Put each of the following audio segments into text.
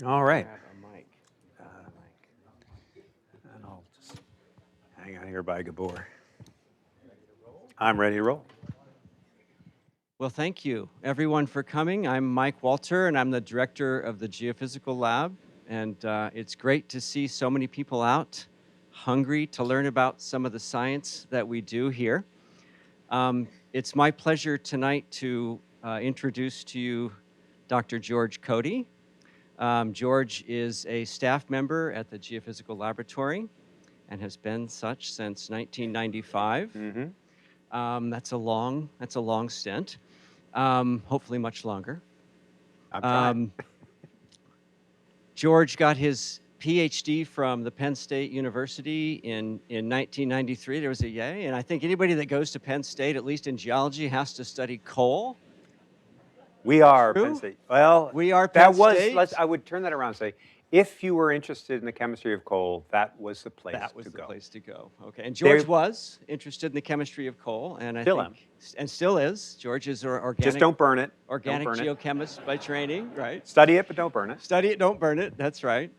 All right. Grab a mic. And I'll just hang out here by Gabor. I'm ready to roll. Well, thank you, everyone, for coming. I'm Mike Walter, and I'm the director of the Geophysical Lab. And it's great to see so many people out hungry to learn about some of the science that we do here. It's my pleasure tonight to introduce to you Dr. George Cody. George is a staff member at the Geophysical Laboratory and has been such since 1995. That's a long stint. Hopefully much longer. I'm trying. George got his PhD from the Penn State University in 1993. There was a yay, and I think anybody that goes to Penn State, at least in geology, has to study coal. We are True? Penn State. Well, We are Penn State. I would turn that around and say, if you were interested in the chemistry of coal, that was the place to go. That was the place to go. Okay, and George There- was interested in the chemistry of coal, and I Still think, and still is. George is an organic, Just don't burn it. organic Don't burn it. geochemist by training, right? Study it, but don't burn it. Study it, don't burn it. That's right.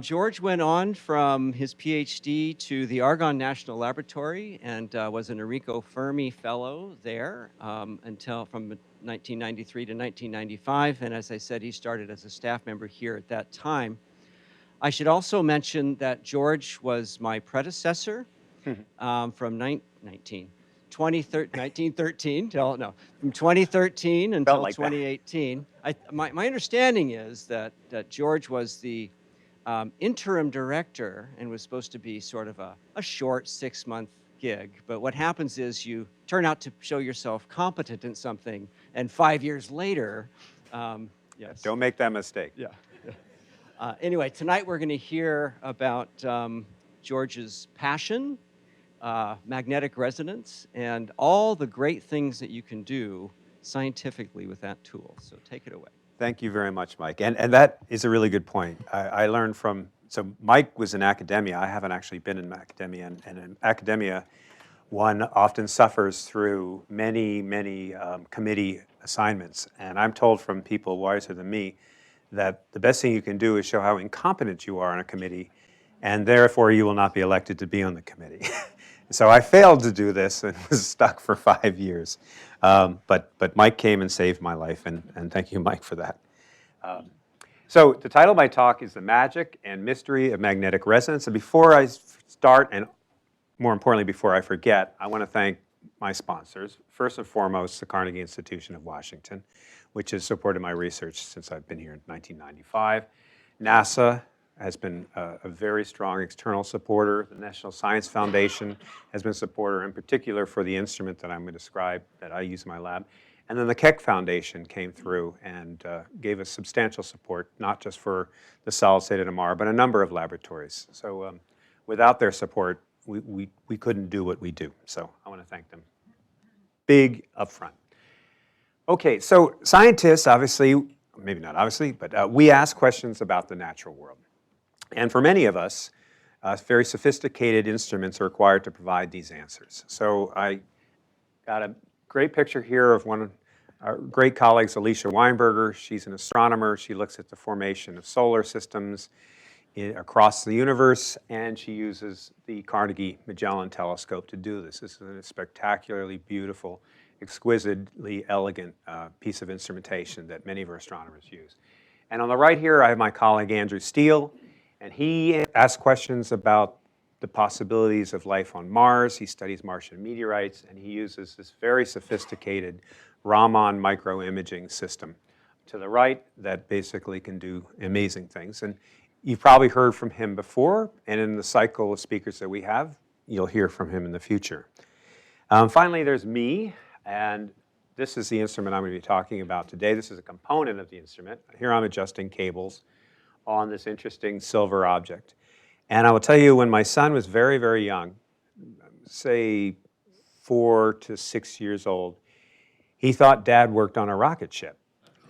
George went on from his PhD to the Argonne National Laboratory and was an Enrico Fermi Fellow there until from 1993 to 1995. And as I said, he started as a staff member here at that time. I should also mention that George was my predecessor from 1913 till, no, from 2013 until like that. 2018. My understanding is that George was the interim director and was supposed to be sort of a short 6-month gig. But what happens is you turn out to show yourself competent in something, and 5 years later, yes. Don't make that mistake. Yeah. Anyway, tonight we're going to hear about George's passion, magnetic resonance, and all the great things that you can do scientifically with that tool. So take it away. Thank you very much, Mike. And that is a really good point. I learned from, so Mike was in academia. I haven't actually been in academia. And in academia, one often suffers through many committee assignments. And I'm told from people wiser than me that the best thing you can do is show how incompetent you are on a committee, and therefore you will not be elected to be on the committee. So I failed to do this and was stuck for 5 years. But Mike came and saved my life, and thank you, Mike, for that. So the title of my talk is The Magic and Mystery of Magnetic Resonance. And before I start, and more importantly, before I forget, I want to thank my sponsors. First and foremost, the Carnegie Institution of Washington, which has supported my research since I've been here in 1995. NASA has been a very strong external supporter. The National Science Foundation has been a supporter, in particular for the instrument that I'm going to describe that I use in my lab. And then the Keck Foundation came through and gave us substantial support, not just for the solid-state NMR, but a number of laboratories. So without their support, we couldn't do what we do. So I want to thank them big upfront. Okay, so scientists, obviously, maybe not obviously, but we ask questions about the natural world. And for many of us, very sophisticated instruments are required to provide these answers. So I got a great picture here of one of our great colleagues, Alicia Weinberger. She's an astronomer. She looks at the formation of solar systems across the universe, and she uses the Carnegie Magellan telescope to do this. This is a spectacularly beautiful, exquisitely elegant piece of instrumentation that many of our astronomers use. And on the right here, I have my colleague Andrew Steele, and he asks questions about the possibilities of life on Mars. He studies Martian meteorites, and he uses this very sophisticated Raman microimaging system to the right that basically can do amazing things. And you've probably heard from him before, and in the cycle of speakers that we have, you'll hear from him in the future. Finally, there's me, and this is the instrument I'm going to be talking about today. This is a component of the instrument. Here I'm adjusting cables on this interesting silver object. And I will tell you, when my son was very, very young, say 4 to 6 years old, he thought Dad worked on a rocket ship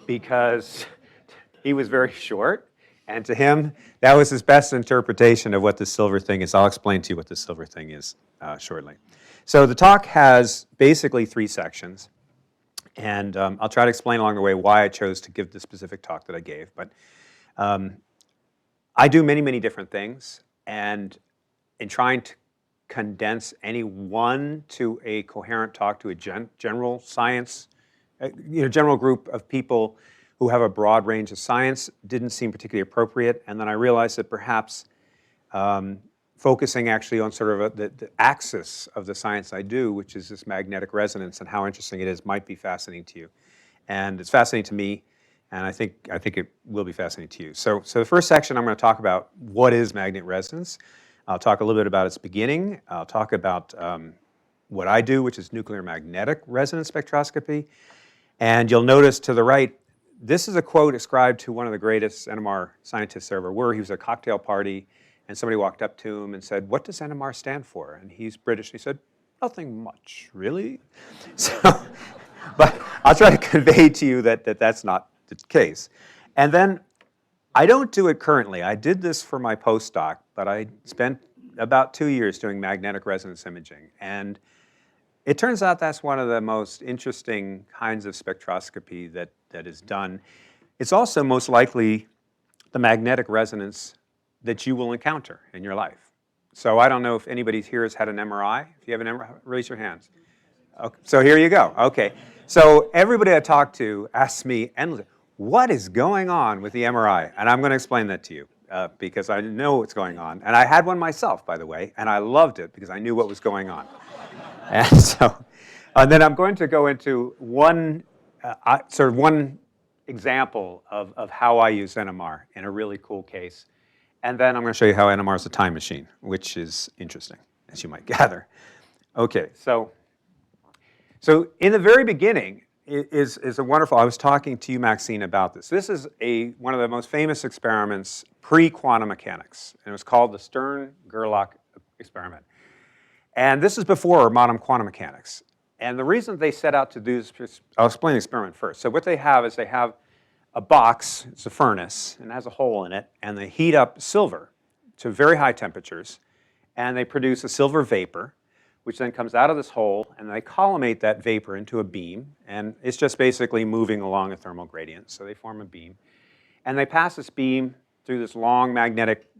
because he was very short. And to him, that was his best interpretation of what the silver thing is. I'll explain to you what the silver thing is shortly. So the talk has basically 3 sections. And I'll try to explain along the way why I chose to give the specific talk that I gave. But I do many, many different things, and in trying to condense any one to a coherent talk to a general science, general group of people who have a broad range of science didn't seem particularly appropriate. And then I realized that perhaps focusing actually on sort of the axis of the science I do, which is this magnetic resonance and how interesting it is, might be fascinating to you. And it's fascinating to me, and I think it will be fascinating to you. So the first section, I'm going to talk about what is magnetic resonance. I'll talk a little bit about its beginning. I'll talk about what I do, which is nuclear magnetic resonance spectroscopy. And you'll notice to the right, this is a quote ascribed to one of the greatest NMR scientists there ever were. He was at a cocktail party, and somebody walked up to him and said, "What does NMR stand for?" And he's British, and he said, "Nothing much, really." So, but I'll try to convey to you that that's not the case. And then I don't do it currently. I did this for my postdoc, but I spent about 2 years doing magnetic resonance imaging. And it turns out that's one of the most interesting kinds of spectroscopy that is done. It's also most likely the magnetic resonance that you will encounter in your life. So I don't know if anybody here has had an MRI. If you have an MRI, raise your hands. Okay, so here you go. Okay. So everybody I talk to asks me endlessly, what is going on with the MRI? And I'm going to explain that to you because I know what's going on. And I had one myself, by the way, and I loved it because I knew what was going on. And then I'm going to go into one example of how I use NMR in a really cool case. And then I'm going to show you how NMR is a time machine, which is interesting, as you might gather. Okay, so in the very beginning is a wonderful, I was talking to you, Maxine, about this. This is one of the most famous experiments pre-quantum mechanics, and it was called the Stern-Gerlach experiment. And this is before modern quantum mechanics. And the reason they set out to do this, I'll explain the experiment first. So what they have is they have a box, it's a furnace, and it has a hole in it, and they heat up silver to very high temperatures, and they produce a silver vapor, which then comes out of this hole, and they collimate that vapor into a beam, and it's just basically moving along a thermal gradient, so they form a beam. And they pass this beam through this long magnetic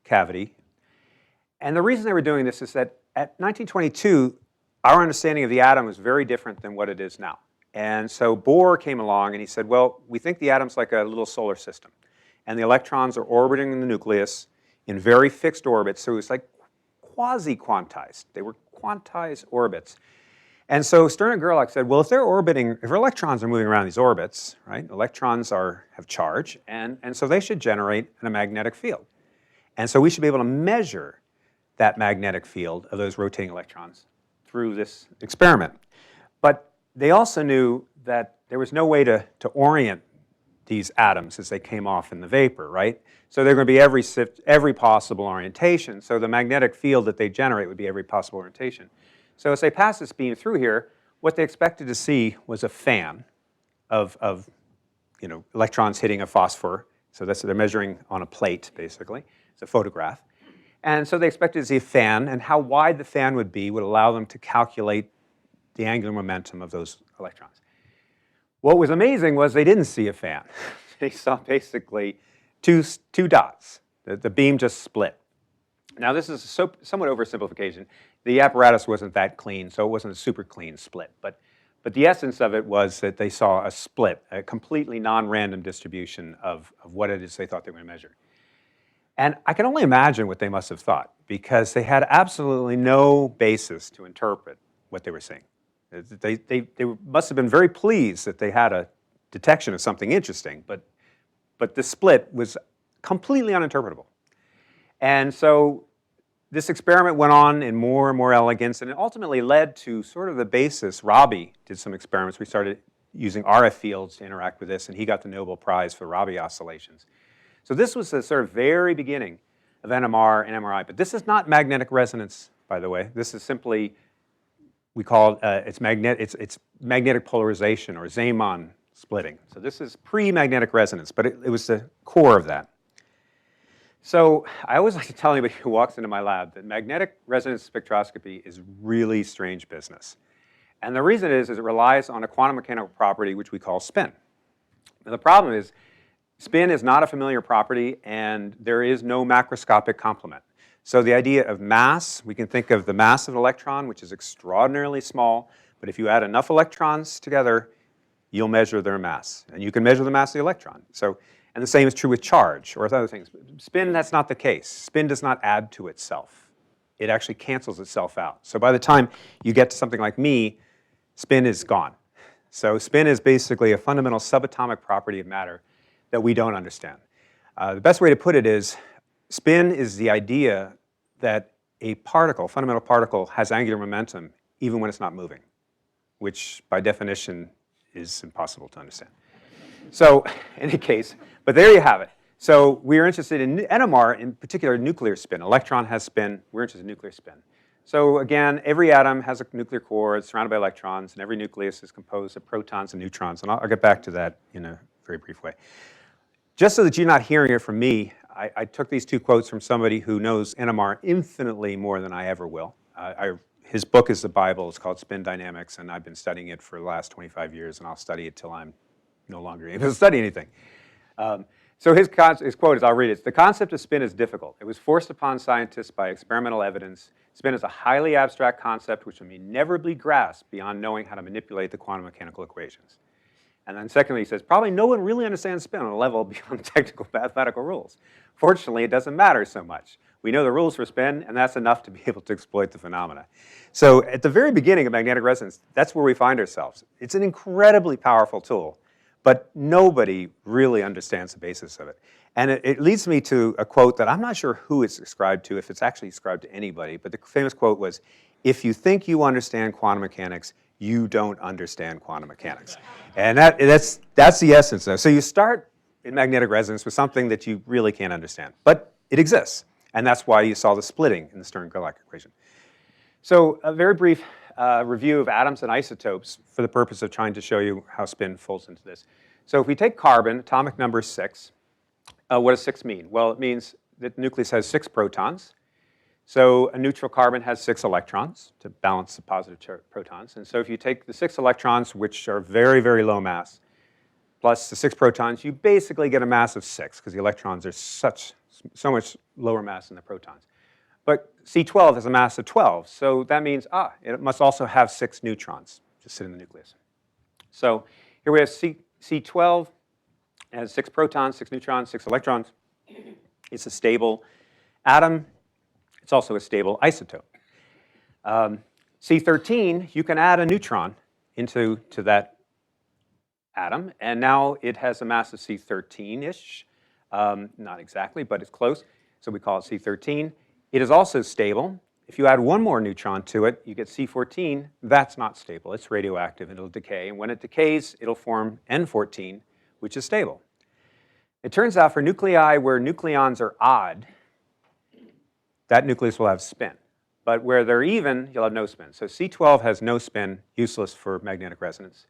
cavity. And the reason they were doing this is that at 1922, our understanding of the atom was very different than what it is now. And so Bohr came along and he said, well, we think the atom's like a little solar system. And the electrons are orbiting in the nucleus in very fixed orbits, so it's like quasi-quantized. They were quantized orbits. And so Stern and Gerlach said, well, if electrons are moving around these orbits, right, electrons have charge, and so they should generate a magnetic field. And so we should be able to measure that magnetic field of those rotating electrons through this experiment. But they also knew that there was no way to orient these atoms as they came off in the vapor, right? So they're going to be every possible orientation. So the magnetic field that they generate would be every possible orientation. So as they pass this beam through here, what they expected to see was a fan of electrons hitting a phosphor. So they're measuring on a plate, basically. It's a photograph. And so they expected to see a fan, and how wide the fan would be would allow them to calculate the angular momentum of those electrons. What was amazing was they didn't see a fan. They saw basically two dots. The beam just split. Now this is somewhat oversimplification. The apparatus wasn't that clean, so it wasn't a super clean split. But the essence of it was that they saw a split, a completely non-random distribution of what it is they thought they were going to measure. And I can only imagine what they must have thought, because they had absolutely no basis to interpret what they were seeing. They must have been very pleased that they had a detection of something interesting, but the split was completely uninterpretable. And so this experiment went on in more and more elegance, and it ultimately led to sort of the basis. Rabi did some experiments. We started using RF fields to interact with this, and he got the Nobel Prize for Rabi oscillations. So this was the sort of very beginning of NMR and MRI. But this is not magnetic resonance, by the way. This is simply, we call it, it's magnetic polarization, or Zeeman splitting. So this is pre-magnetic resonance, but it was the core of that. So I always like to tell anybody who walks into my lab that magnetic resonance spectroscopy is really strange business. And the reason is it relies on a quantum mechanical property which we call spin. Now the problem is, Spin is not a familiar property, and there is no macroscopic complement. So the idea of mass, we can think of the mass of an electron, which is extraordinarily small, but if you add enough electrons together, you'll measure their mass, and you can measure the mass of the electron. So, and the same is true with charge or with other things. Spin, that's not the case. Spin does not add to itself. It actually cancels itself out. So by the time you get to something like me, spin is gone. So spin is basically a fundamental subatomic property of matter that we don't understand. The best way to put it is, spin is the idea that a particle, fundamental particle, has angular momentum even when it's not moving, which by definition is impossible to understand. So in any case, but there you have it. So we are interested in NMR, in particular nuclear spin. Electron has spin, we're interested in nuclear spin. So again, every atom has a nuclear core, it's surrounded by electrons, and every nucleus is composed of protons and neutrons, and I'll get back to that in a very brief way. Just so that you're not hearing it from me, I took these two quotes from somebody who knows NMR infinitely more than I ever will. His book is the Bible. It's called Spin Dynamics, and I've been studying it for the last 25 years, and I'll study it till I'm no longer able to study anything. So his quote is, I'll read it. The concept of spin is difficult. It was forced upon scientists by experimental evidence. Spin is a highly abstract concept which may never be grasped beyond knowing how to manipulate the quantum mechanical equations. And then secondly, he says, probably no one really understands spin on a level beyond technical mathematical rules. Fortunately, it doesn't matter so much. We know the rules for spin, and that's enough to be able to exploit the phenomena. So at the very beginning of magnetic resonance, that's where we find ourselves. It's an incredibly powerful tool, but nobody really understands the basis of it. And it leads me to a quote that I'm not sure who it's ascribed to, if it's actually ascribed to anybody, but the famous quote was, if you think you understand quantum mechanics, you don't understand quantum mechanics. And that's the essence of it. So you start in magnetic resonance with something that you really can't understand, but it exists. And that's why you saw the splitting in the Stern-Gerlach equation. So a very brief review of atoms and isotopes for the purpose of trying to show you how spin folds into this. So if we take carbon, atomic number is 6, what does 6 mean? Well, it means that the nucleus has 6 protons. So a neutral carbon has 6 electrons to balance the positive protons. And so if you take the 6 electrons, which are very, very low mass, plus the 6 protons, you basically get a mass of 6, because the electrons are so much lower mass than the protons. But C12 has a mass of 12, so that means, it must also have 6 neutrons to sit in the nucleus. So here we have C12, it has 6 protons, 6 neutrons, 6 electrons. It's a stable atom. It's also a stable isotope. C13, you can add a neutron into that atom, and now it has a mass of C13-ish. Not exactly, but it's close, so we call it C13. It is also stable. If you add one more neutron to it, you get C14. That's not stable. It's radioactive, and it'll decay, and when it decays, it'll form N14, which is stable. It turns out for nuclei where nucleons are odd, that nucleus will have spin. But where they're even, you'll have no spin. So C12 has no spin, useless for magnetic resonance.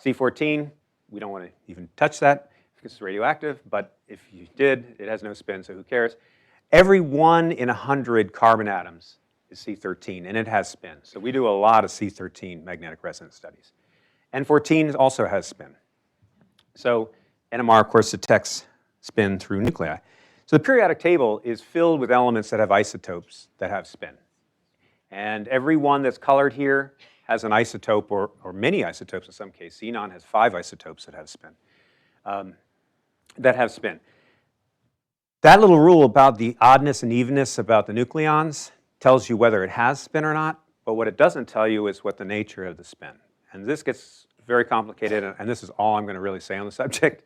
C14, we don't want to even touch that because it's radioactive, but if you did, it has no spin, so who cares? Every 1 in 100 carbon atoms is C13, and it has spin. So we do a lot of C13 magnetic resonance studies. N14 also has spin. So NMR, of course, detects spin through nuclei. So the periodic table is filled with elements that have isotopes that have spin. And every one that's colored here has an isotope, or many isotopes in some cases. Xenon has 5 isotopes that have spin. That little rule about the oddness and evenness about the nucleons tells you whether it has spin or not, but what it doesn't tell you is what the nature of the spin. And this gets very complicated, and this is all I'm going to really say on the subject.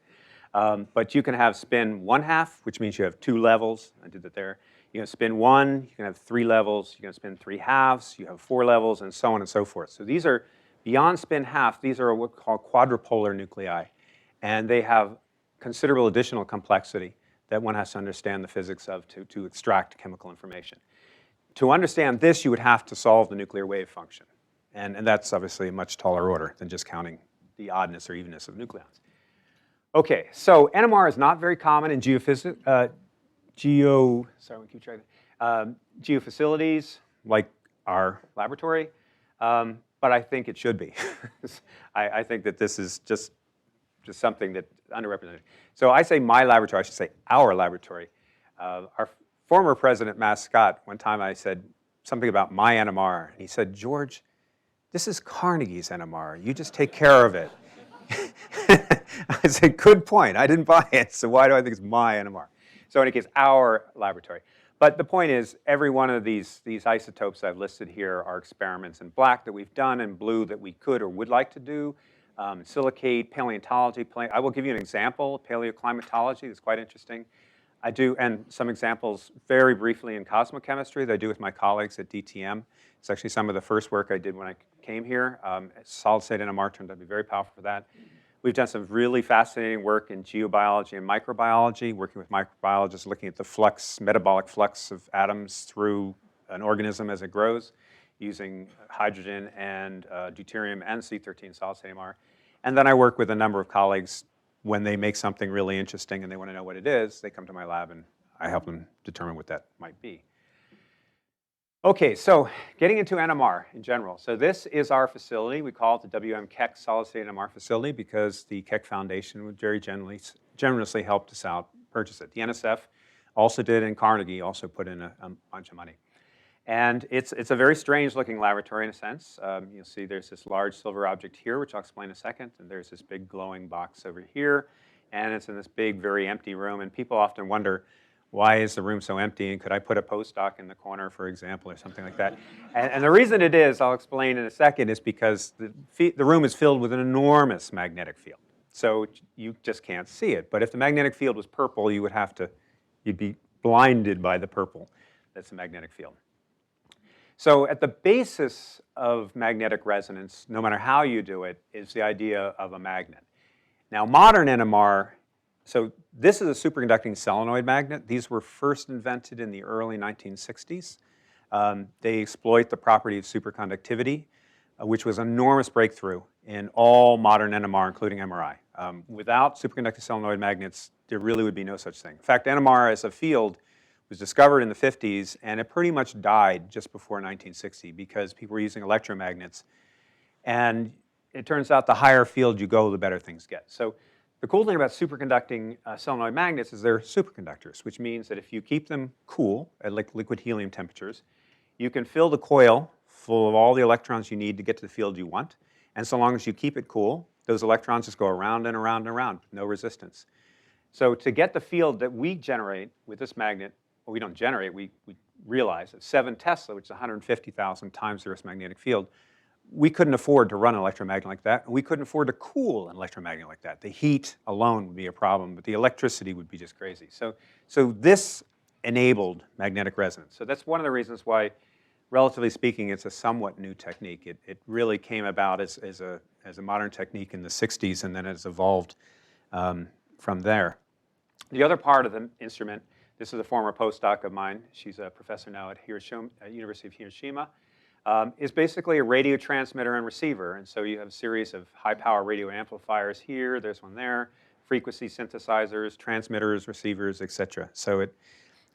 But you can have spin 1/2, which means you have 2 levels. I did that there. You can spin 1, you can have 3 levels, you can spin 3/2, you have 4 levels, and so on and so forth. So these are, beyond spin half, these are what we call quadrupolar nuclei. And they have considerable additional complexity that one has to understand the physics of to extract chemical information. To understand this, you would have to solve the nuclear wave function. And that's obviously a much taller order than just counting the oddness or evenness of nucleons. Okay, so NMR is not very common in geofacilities like our laboratory, but I think it should be. I think that this is just just something that's underrepresented. So I say my laboratory, I should say our laboratory. Our former president, Matt Scott, one time I said something about my NMR, and he said, George, this is Carnegie's NMR. You just take care of it. I said, good point. I didn't buy it, so why do I think it's my NMR? So in any case, our laboratory. But the point is, every one of these isotopes I've listed here are experiments in black that we've done, in blue that we could or would like to do. Silicate, paleontology. I will give you an example, paleoclimatology, that's quite interesting. I do, and some examples very briefly in cosmochemistry that I do with my colleagues at DTM. It's actually some of the first work I did when I came here. Solid-state NMR turned out to be very powerful for that. We've done some really fascinating work in geobiology and microbiology, working with microbiologists, looking at the flux, metabolic flux of atoms through an organism as it grows, using hydrogen and deuterium and C13 solid-state NMR. And then I work with a number of colleagues when they make something really interesting and they want to know what it is, they come to my lab and I help them determine what that might be. Okay, so getting into NMR in general. So this is our facility. We call it the WM Keck Solid State NMR facility because the Keck Foundation would very generously helped us out purchase it. The NSF also did, and Carnegie also put in a bunch of money. And it's a very strange looking laboratory in a sense. You'll see there's this large silver object here, which I'll explain in a second, and there's this big glowing box over here, and it's in this big, very empty room, and people often wonder, why is the room so empty, and could I put a postdoc in the corner, for example, or something like that? And the reason it is, I'll explain in a second, is because the room is filled with an enormous magnetic field. So you just can't see it, but if the magnetic field was purple, you'd be blinded by the purple. That's the magnetic field. So at the basis of magnetic resonance, no matter how you do it, is the idea of a magnet. Now, modern NMR, so this is a superconducting solenoid magnet. These were first invented in the early 1960s. They exploit the property of superconductivity, which was an enormous breakthrough in all modern NMR, including MRI. Without superconducting solenoid magnets, there really would be no such thing. In fact, NMR as a field was discovered in the 50s, and it pretty much died just before 1960 because people were using electromagnets. And it turns out the higher field you go, the better things get. So the cool thing about superconducting solenoid magnets is they're superconductors, which means that if you keep them cool at liquid helium temperatures, you can fill the coil full of all the electrons you need to get to the field you want. And so long as you keep it cool, those electrons just go around and around and around with no resistance. So to get the field that we generate with this magnet, well, we don't generate, we realize at 7 Tesla, which is 150,000 times the Earth's magnetic field, we couldn't afford to run an electromagnet like that, and we couldn't afford to cool an electromagnet like that. The heat alone would be a problem, but the electricity would be just crazy. So this enabled magnetic resonance. So that's one of the reasons why, relatively speaking, it's a somewhat new technique. It really came about as a modern technique in the 60s, and then it's evolved from there. The other part of the instrument, this is a former postdoc of mine. She's a professor now at University of Hiroshima. Is basically a radio transmitter and receiver. And so you have a series of high-power radio amplifiers here, there's one there, frequency synthesizers, transmitters, receivers, etc. So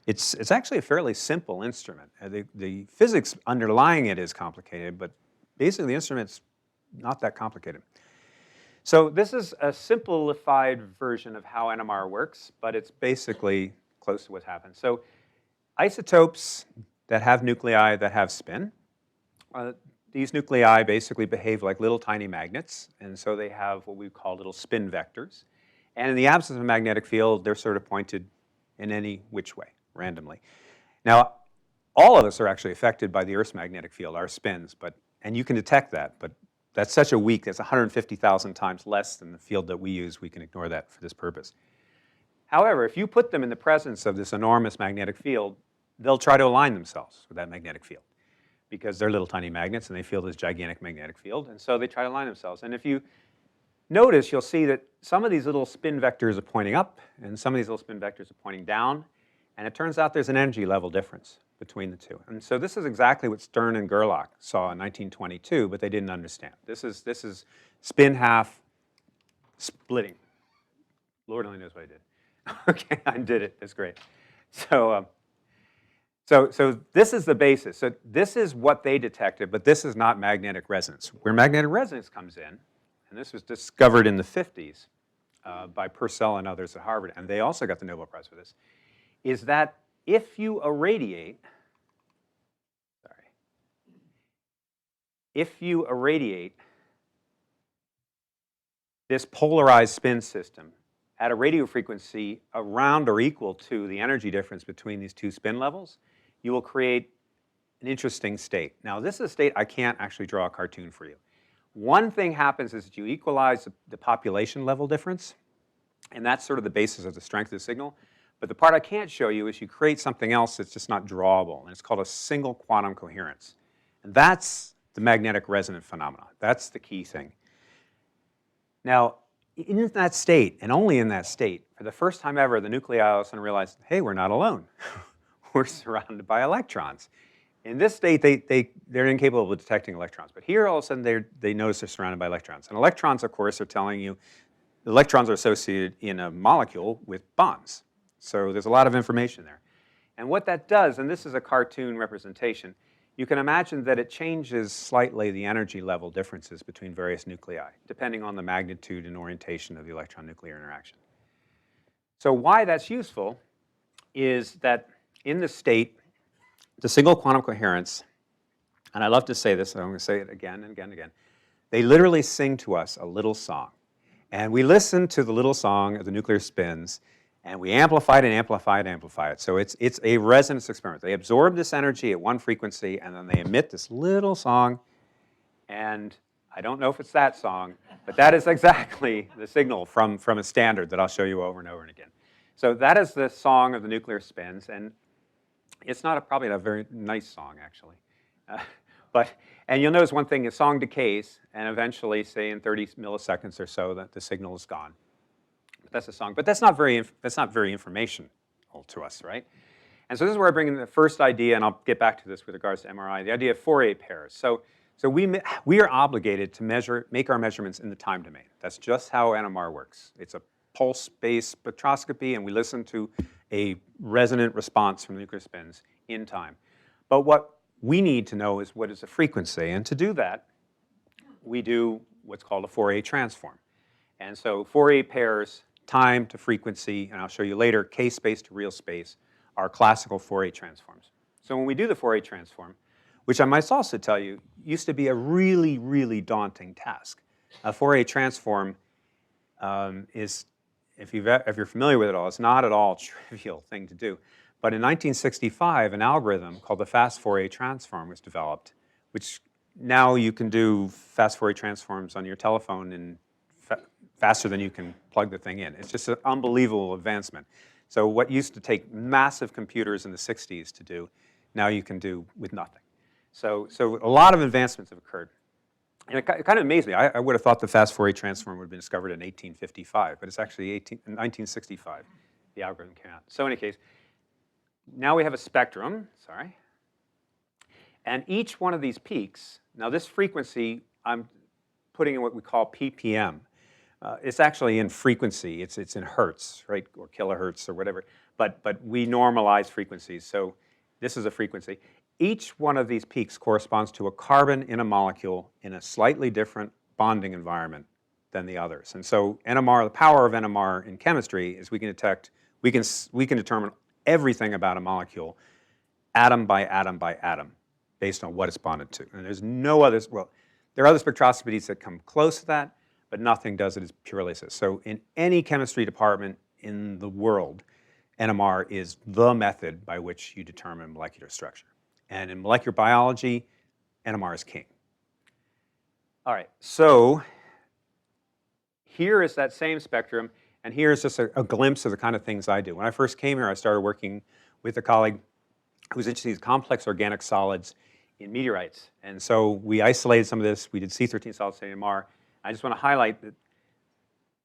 it's actually a fairly simple instrument. The physics underlying it is complicated, but basically the instrument's not that complicated. So this is a simplified version of how NMR works, but it's basically close to what happens. So isotopes that have nuclei that have spin, these nuclei basically behave like little tiny magnets, and so they have what we call little spin vectors. And in the absence of a magnetic field, they're sort of pointed in any which way, randomly. Now, all of us are actually affected by the Earth's magnetic field, our spins, and you can detect that, but that's such a weak, that's 150,000 times less than the field that we use, we can ignore that for this purpose. However, if you put them in the presence of this enormous magnetic field, they'll try to align themselves with that magnetic field because they're little tiny magnets and they feel this gigantic magnetic field, and so they try to align themselves. And if you notice, you'll see that some of these little spin vectors are pointing up and some of these little spin vectors are pointing down, and it turns out there's an energy level difference between the two. And so this is exactly what Stern and Gerlach saw in 1922, but they didn't understand. This is spin half splitting. Lord only knows what I did. Okay, I did it. That's great. So this is the basis. So this is what they detected, but this is not magnetic resonance. Where magnetic resonance comes in, and this was discovered in the 50s, by Purcell and others at Harvard, and they also got the Nobel Prize for this, is that if you irradiate, this polarized spin system at a radio frequency around or equal to the energy difference between these two spin levels, you will create an interesting state. Now, this is a state I can't actually draw a cartoon for you. One thing happens is that you equalize the population level difference, and that's sort of the basis of the strength of the signal. But the part I can't show you is you create something else that's just not drawable, and it's called a single quantum coherence. And that's the magnetic resonance phenomena. That's the key thing. Now, in that state, and only in that state, for the first time ever, the nuclei all of a sudden realized, hey, we're not alone. We're surrounded by electrons. In this state, they're incapable of detecting electrons. But here, all of a sudden, they notice they're surrounded by electrons. And electrons, of course, are telling you, electrons are associated in a molecule with bonds. So there's a lot of information there. And what that does, and this is a cartoon representation, you can imagine that it changes slightly the energy level differences between various nuclei, depending on the magnitude and orientation of the electron-nuclear interaction. So why that's useful is that in this state, the single quantum coherence, and I love to say this, so I'm going to say it again and again and again, they literally sing to us a little song. And we listen to the little song of the nuclear spins, and we amplify it and amplify it and amplify it. So it's a resonance experiment. They absorb this energy at one frequency, and then they emit this little song. And I don't know if it's that song, but that is exactly the signal from a standard that I'll show you over and over and again. So that is the song of the nuclear spins. And it's not probably a very nice song, actually. And you'll notice one thing, a song decays, and eventually, say in 30 milliseconds or so, that the signal is gone. But that's a song. But that's not very informational to us, right? And so this is where I bring in the first idea, and I'll get back to this with regards to MRI, the idea of Fourier pairs. So we are obligated to make our measurements in the time domain. That's just how NMR works. It's a pulse-based spectroscopy, and we listen to a resonant response from the nuclear spins in time. But what we need to know is what is the frequency. And to do that, we do what's called a Fourier transform. And so Fourier pairs, time to frequency, and I'll show you later, k-space to real space, are classical Fourier transforms. So when we do the Fourier transform, which I must also tell you, used to be a really, really daunting task. A Fourier transform is, if you're familiar with it all, it's not at all a trivial thing to do. But in 1965, an algorithm called the fast Fourier transform was developed, which now you can do fast Fourier transforms on your telephone in faster than you can plug the thing in. It's just an unbelievable advancement. So what used to take massive computers in the 60s to do, now you can do with nothing. So a lot of advancements have occurred. And it kind of amazed me. I would have thought the fast Fourier transform would have been discovered in 1855, but it's actually 1965 the algorithm came out. So in any case, now we have a spectrum, and each one of these peaks, now this frequency, I'm putting in what we call ppm. It's actually in frequency, it's in hertz, right, or kilohertz or whatever, but we normalize frequencies, so this is a frequency. Each one of these peaks corresponds to a carbon in a molecule in a slightly different bonding environment than the others. And so NMR, the power of NMR in chemistry is we can determine everything about a molecule, atom by atom by atom, based on what it's bonded to. And there's no others, well, there are other spectroscopies that come close to that, but nothing does it as purely as this. So in any chemistry department in the world, NMR is the method by which you determine molecular structure. And in molecular biology, NMR is king. All right, so here is that same spectrum, and here's just a glimpse of the kind of things I do. When I first came here, I started working with a colleague who was interested in these complex organic solids in meteorites. And so we isolated some of this. We did C13 solid-state NMR. I just want to highlight that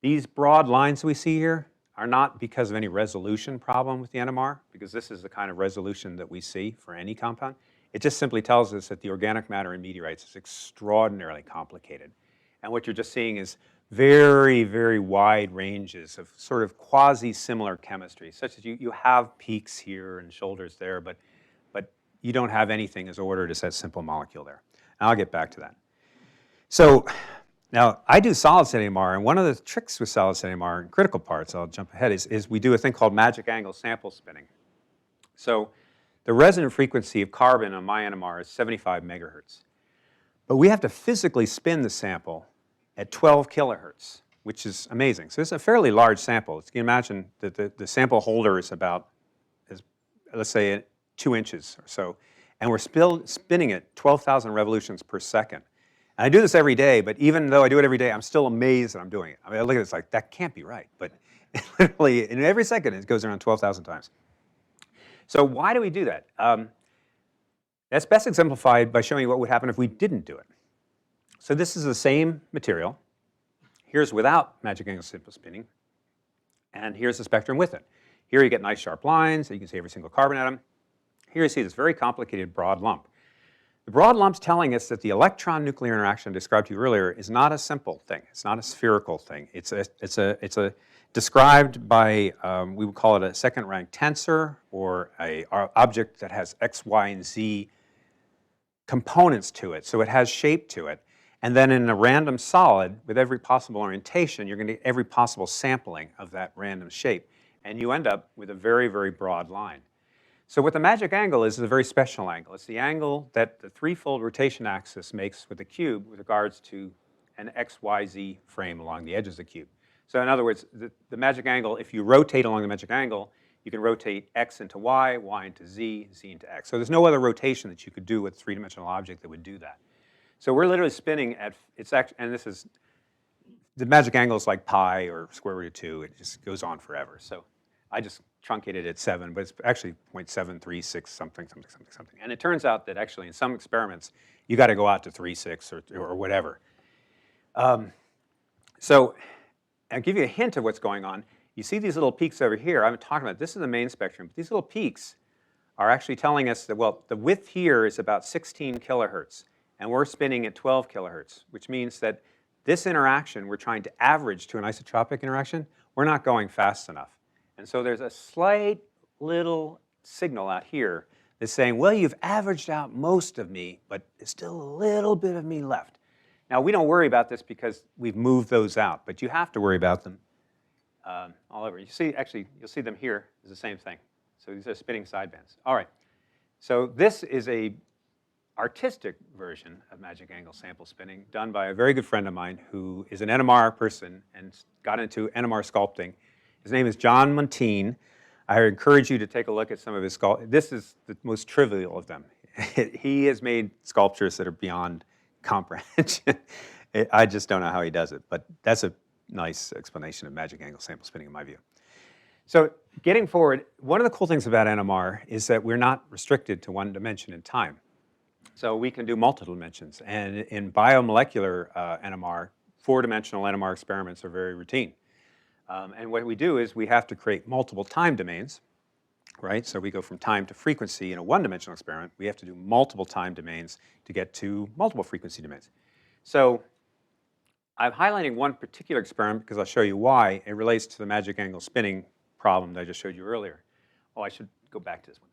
these broad lines we see here are not because of any resolution problem with the NMR, because this is the kind of resolution that we see for any compound. It just simply tells us that the organic matter in meteorites is extraordinarily complicated. And what you're just seeing is very, very wide ranges of sort of quasi-similar chemistry, such as you have peaks here and shoulders there, but you don't have anything as ordered as that simple molecule there. And I'll get back to that. So Now, I do solid-state NMR, and one of the tricks with solid-state NMR, and critical parts, I'll jump ahead, is we do a thing called magic angle sample spinning. So the resonant frequency of carbon on my NMR is 75 megahertz. But we have to physically spin the sample at 12 kilohertz, which is amazing. So it's a fairly large sample. You can imagine that the sample holder is about, let's say, 2 inches or so. And we're spinning it 12,000 revolutions per second. And I do this every day, but even though I do it every day, I'm still amazed that I'm doing it. I mean, I look at it, it's like, that can't be right. But literally, in every second, it goes around 12,000 times. So why do we do that? That's best exemplified by showing you what would happen if we didn't do it. So this is the same material. Here's without magic angle sample spinning. And here's the spectrum with it. Here you get nice sharp lines. You can see every single carbon atom. Here you see this very complicated broad lump. The broad lump's telling us that the electron-nuclear interaction described to you earlier is not a simple thing. It's not a spherical thing. It's a described by, we would call it a second-rank tensor, or a object that has x, y, and z components to it. So it has shape to it. And then in a random solid, with every possible orientation, you're going to get every possible sampling of that random shape. And you end up with a very, very broad line. So what the magic angle is a very special angle. It's the angle that the threefold rotation axis makes with the cube with regards to an x, y, z frame along the edges of the cube. So in other words, the magic angle, if you rotate along the magic angle, you can rotate x into y, y into z, z into x. So there's no other rotation that you could do with a three-dimensional object that would do that. So we're literally spinning at, it's actually, and this is, the magic angle is like pi or square root of 2. It just goes on forever. So I just truncated it at 7, but it's actually 0.736 something, something, something, something. And it turns out that actually in some experiments, you got to go out to 3.6 or whatever. So I'll give you a hint of what's going on. You see these little peaks over here. I'm talking about, this is the main spectrum. But these little peaks are actually telling us that, well, the width here is about 16 kilohertz, and we're spinning at 12 kilohertz, which means that this interaction we're trying to average to an isotropic interaction, we're not going fast enough. And so there's a slight little signal out here that's saying, well, you've averaged out most of me, but there's still a little bit of me left. Now, we don't worry about this because we've moved those out, but you have to worry about them all over. You see, actually, you'll see them here. It's the same thing. So these are spinning sidebands. All right. So this is a artistic version of magic angle sample spinning done by a very good friend of mine who is an NMR person and got into NMR sculpting. His name is John Montine. I encourage you to take a look at some of his sculptures. This is the most trivial of them. He has made sculptures that are beyond comprehension. I just don't know how he does it, but that's a nice explanation of magic angle sample spinning in my view. So getting forward, one of the cool things about NMR is that we're not restricted to one dimension in time. So we can do multiple dimensions. And in biomolecular NMR, four-dimensional NMR experiments are very routine. And what we do is we have to create multiple time domains, right? So we go from time to frequency in a one-dimensional experiment. We have to do multiple time domains to get to multiple frequency domains. So I'm highlighting one particular experiment because I'll show you why. It relates to the magic angle spinning problem that I just showed you earlier. Oh, I should go back to this one.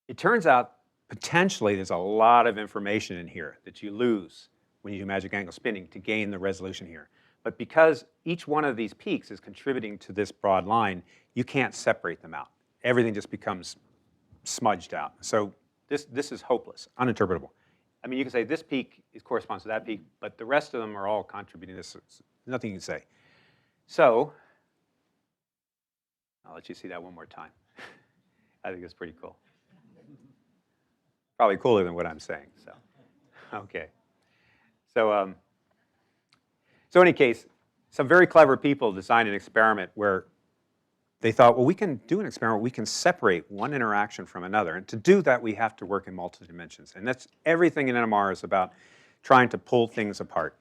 It turns out potentially there's a lot of information in here that you lose when you do magic angle spinning to gain the resolution here. But because each one of these peaks is contributing to this broad line, you can't separate them out. Everything just becomes smudged out. So this is hopeless, uninterpretable. I mean, you can say this peak corresponds to that peak, but the rest of them are all contributing to this. Nothing you can say. So I'll let you see that one more time. I think it's pretty cool. Probably cooler than what I'm saying. So, okay. So, so in any case, some very clever people designed an experiment where they thought, well, we can do an experiment where we can separate one interaction from another. And to do that, we have to work in multiple dimensions. And that's everything in NMR is about trying to pull things apart.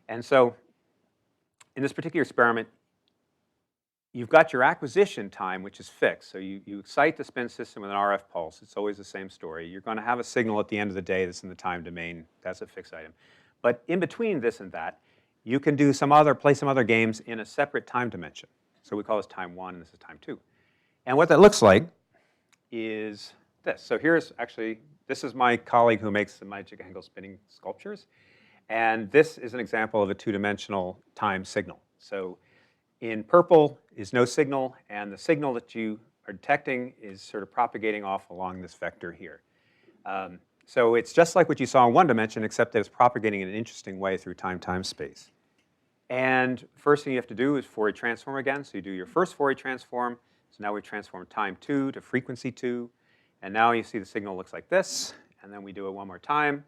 And so in this particular experiment, you've got your acquisition time, which is fixed. So you excite the spin system with an RF pulse. It's always the same story. You're going to have a signal at the end of the day that's in the time domain. That's a fixed item. But in between this and that, you can do play some other games in a separate time dimension. So we call this time 1, and this is time 2. And what that looks like is this. So here's actually, this is my colleague who makes the magic angle spinning sculptures. And this is an example of a two-dimensional time signal. So in purple is no signal, and the signal that you are detecting is sort of propagating off along this vector here. So it's just like what you saw in one dimension, except that it's propagating in an interesting way through time, space. And first thing you have to do is Fourier transform again. So you do your first Fourier transform. So now we transform time 2 to frequency 2. And now you see the signal looks like this. And then we do it one more time.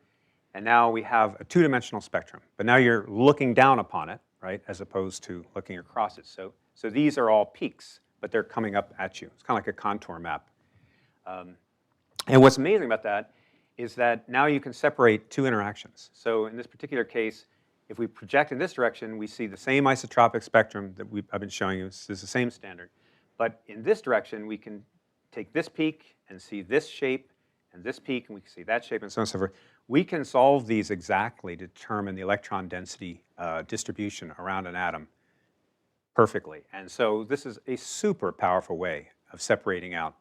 And now we have a two-dimensional spectrum. But now you're looking down upon it, right, as opposed to looking across it. So these are all peaks, but they're coming up at you. It's kind of like a contour map. And what's amazing about that is that now you can separate two interactions. So in this particular case, if we project in this direction, we see the same isotropic spectrum that I've been showing you. This is the same standard. But in this direction, we can take this peak and see this shape, and this peak, and we can see that shape, and so on and so forth. We can solve these exactly to determine the electron density distribution around an atom perfectly. And so this is a super powerful way of separating out,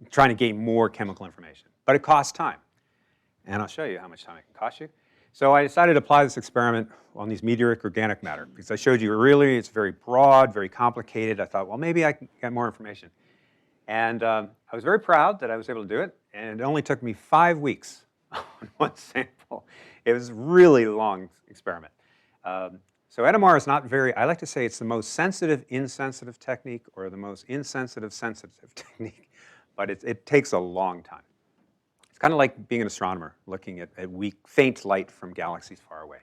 trying to gain more chemical information. But it costs time. And I'll show you how much time it can cost you. So I decided to apply this experiment on these meteoric organic matter, because I showed you really it's very broad, very complicated. I thought, well, maybe I can get more information. And I was very proud that I was able to do it. And it only took me 5 weeks on one sample. It was a really long experiment. So NMR is not very, I like to say it's the most sensitive, insensitive technique, or the most insensitive, sensitive technique. But it takes a long time. It's kind of like being an astronomer, looking at weak, faint light from galaxies far away.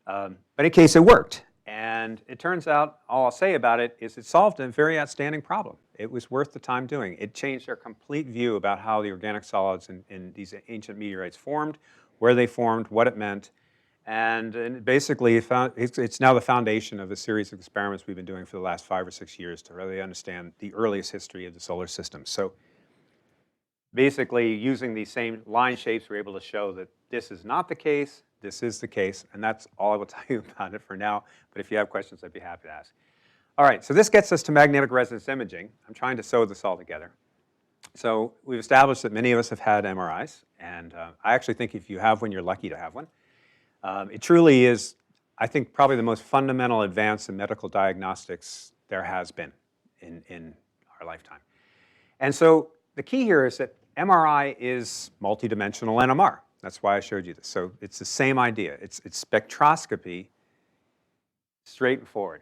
But in any case, it worked. And it turns out, all I'll say about it is it solved a very outstanding problem. It was worth the time doing. It changed our complete view about how the organic solids in these ancient meteorites formed, where they formed, what it meant. And basically, it's now the foundation of a series of experiments we've been doing for the last 5 or 6 years to really understand the earliest history of the solar system. So basically, using these same line shapes, we're able to show that this is not the case, this is the case, and that's all I will tell you about it for now. But if you have questions, I'd be happy to ask. All right, so this gets us to magnetic resonance imaging. I'm trying to sew this all together. So we've established that many of us have had MRIs, and I actually think if you have one, you're lucky to have one. It truly is, I think, probably the most fundamental advance in medical diagnostics there has been in our lifetime. And so the key here is that MRI is multidimensional NMR. That's why I showed you this. So it's the same idea. It's spectroscopy straight and forward.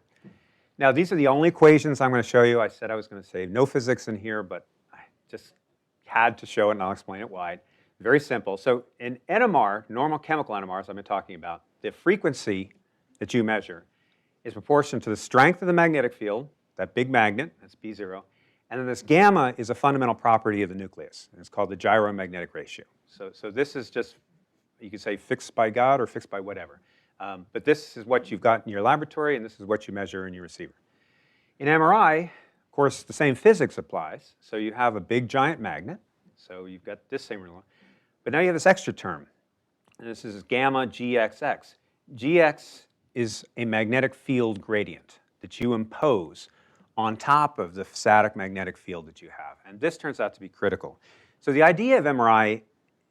Now, these are the only equations I'm going to show you. I said I was going to say no physics in here, but I just had to show it, and I'll explain it why. Very simple. So in NMR, normal chemical NMRs I've been talking about, the frequency that you measure is proportional to the strength of the magnetic field, that big magnet, that's B0, and then this gamma is a fundamental property of the nucleus, and it's called the gyromagnetic ratio. So this is just, you could say, fixed by God or fixed by whatever. But this is what you've got in your laboratory, and this is what you measure in your receiver. In MRI, of course, the same physics applies. So you have a big giant magnet. So you've got this same relation. But now you have this extra term, and this is gamma GXX. GX is a magnetic field gradient that you impose on top of the static magnetic field that you have. And this turns out to be critical. So the idea of MRI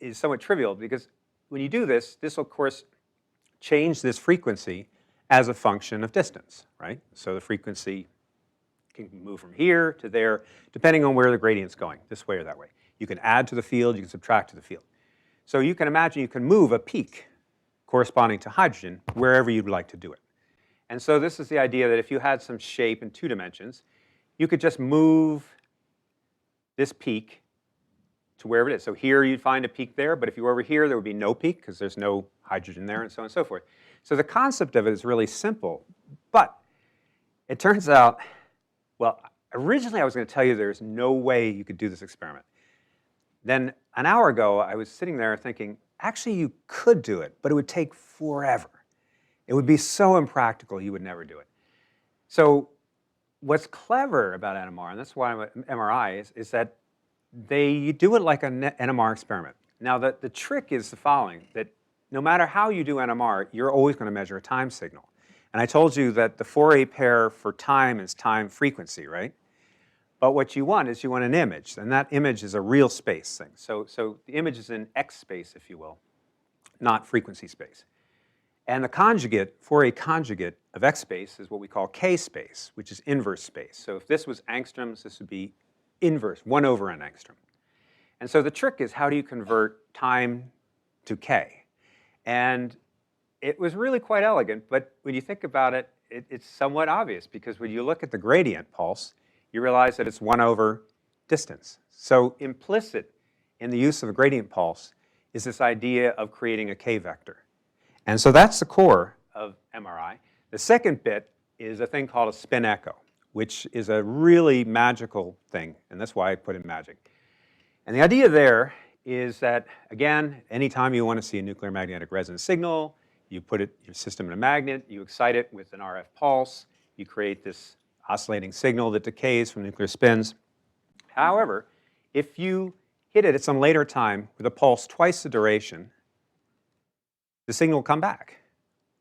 is somewhat trivial because when you do this, this will, of course, change this frequency as a function of distance, right? So the frequency can move from here to there, depending on where the gradient's going, this way or that way. You can add to the field, you can subtract to the field. So you can imagine you can move a peak corresponding to hydrogen wherever you'd like to do it. And so this is the idea that if you had some shape in 2 dimensions, you could just move this peak to wherever it is. So here you'd find a peak there, but if you were over here, there would be no peak because there's no hydrogen there, and so on and so forth. So the concept of it is really simple, but it turns out, well, originally I was going to tell you there's no way you could do this experiment. Then an hour ago, I was sitting there thinking, actually you could do it, but it would take forever. It would be so impractical you would never do it. So what's clever about NMR, and that's why MRI is that you do it like an NMR experiment. Now, the trick is the following, that no matter how you do NMR, you're always going to measure a time signal. And I told you that the Fourier pair for time is time frequency, right? But what you want is you want an image, and that image is a real space thing. So the image is in X space, if you will, not frequency space. And the conjugate for a conjugate of X space is what we call K space, which is inverse space. So if this was angstroms, this would be inverse, 1 over an angstrom. And so the trick is, how do you convert time to K? And it was really quite elegant, but when you think about it, it's somewhat obvious, because when you look at the gradient pulse, you realize that it's 1 over distance. So implicit in the use of a gradient pulse is this idea of creating a K vector. And so that's the core of MRI. The second bit is a thing called a spin echo, which is a really magical thing, and that's why I put in magic. And the idea there is that, again, anytime you want to see a nuclear magnetic resonance signal, you put your system in a magnet, you excite it with an RF pulse, you create this oscillating signal that decays from nuclear spins. However, if you hit it at some later time with a pulse twice the duration, the signal will come back,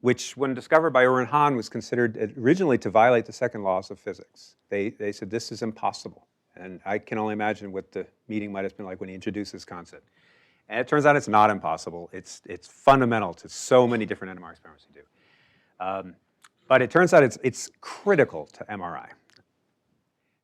which, when discovered by Orhan Hahn, was considered originally to violate the second laws of physics. They said this is impossible. And I can only imagine what the meeting might have been like when he introduced this concept. And it turns out it's not impossible. It's fundamental to so many different NMR experiments we do. But it turns out it's critical to MRI.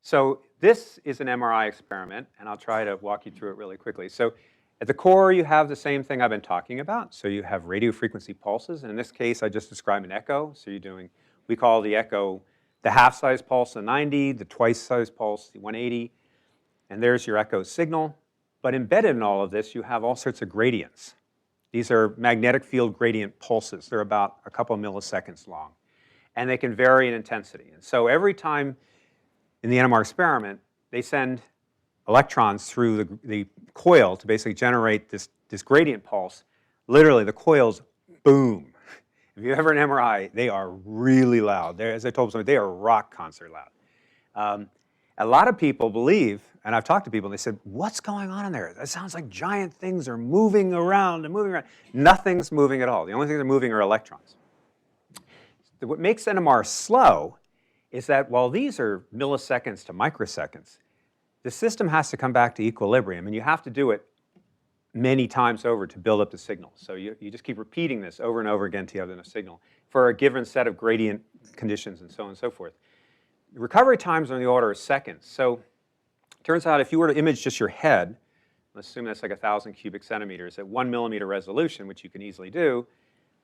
So this is an MRI experiment, and I'll try to walk you through it really quickly. So at the core, you have the same thing I've been talking about. So you have radio frequency pulses. And in this case, I just described an echo. So you're doing, we call the echo the half-size pulse, the 90, the twice-size pulse, the 180. And there's your echo signal. But embedded in all of this, you have all sorts of gradients. These are magnetic field gradient pulses. They're about a couple of milliseconds long. And they can vary in intensity. And so every time in the NMR experiment, they send electrons through the coil to basically generate this gradient pulse. Literally, the coils boom. If you ever an MRI, they are really loud. They're, as I told somebody, they are rock concert loud. A lot of people believe, and I've talked to people, and they said, what's going on in there? That sounds like giant things are moving around and moving around. Nothing's moving at all. The only things that are moving are electrons. What makes NMR slow is that while these are milliseconds to microseconds, the system has to come back to equilibrium, and you have to do it many times over to build up the signal. So you just keep repeating this over and over again to have enough signal for a given set of gradient conditions and so on and so forth. The recovery times are in the order of seconds. So it turns out if you were to image just your head, let's assume that's like 1,000 cubic centimeters at 1 millimeter resolution, which you can easily do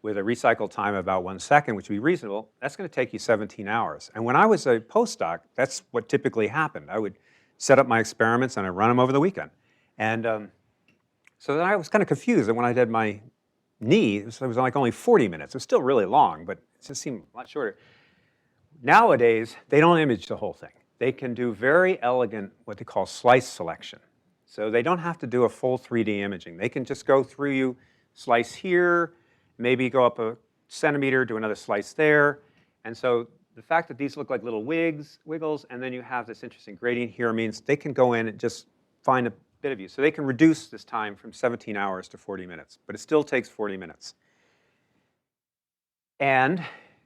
with a recycle time of about 1 second, which would be reasonable, that's going to take you 17 hours. And when I was a postdoc, that's what typically happened. I would set up my experiments and I'd run them over the weekend. And so then I was kind of confused that when I did my knee, it was like only 40 minutes. It was still really long, but it just seemed a lot shorter. Nowadays, they don't image the whole thing. They can do very elegant, what they call slice selection. So they don't have to do a full 3D imaging. They can just go through you, slice here, maybe go up a centimeter, do another slice there. And so the fact that these look like little wiggles, and then you have this interesting gradient here means they can go in and just find a bit of you. So they can reduce this time from 17 hours to 40 minutes, but it still takes 40 minutes. And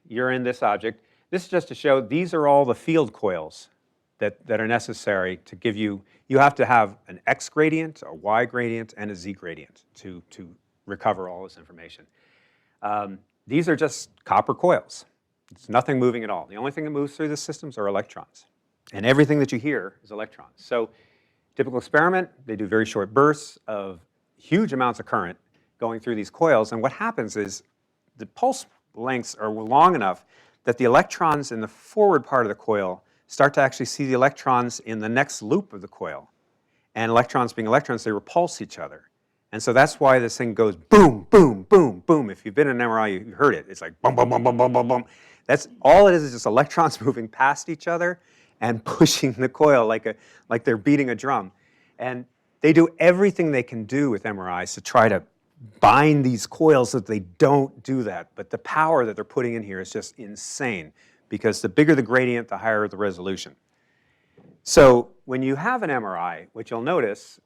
you're in this object. This is just to show these are all the field coils that are necessary to give you. You have to have an X gradient, a Y gradient, and a Z gradient to recover all this information. These are just copper coils. It's nothing moving at all. The only thing that moves through the systems are electrons. And everything that you hear is electrons. So typical experiment, they do very short bursts of huge amounts of current going through these coils. And what happens is the pulse lengths are long enough that the electrons in the forward part of the coil start to actually see the electrons in the next loop of the coil. And electrons being electrons, they repulse each other. And so that's why this thing goes boom, boom, boom, boom. If you've been in an MRI, you've heard it. It's like boom, boom, boom, boom, boom, boom, boom. That's all it is just electrons moving past each other and pushing the coil like they're beating a drum. And they do everything they can do with MRIs to try to bind these coils so that they don't do that. But the power that they're putting in here is just insane, because the bigger the gradient, the higher the resolution. So when you have an MRI, what you'll notice,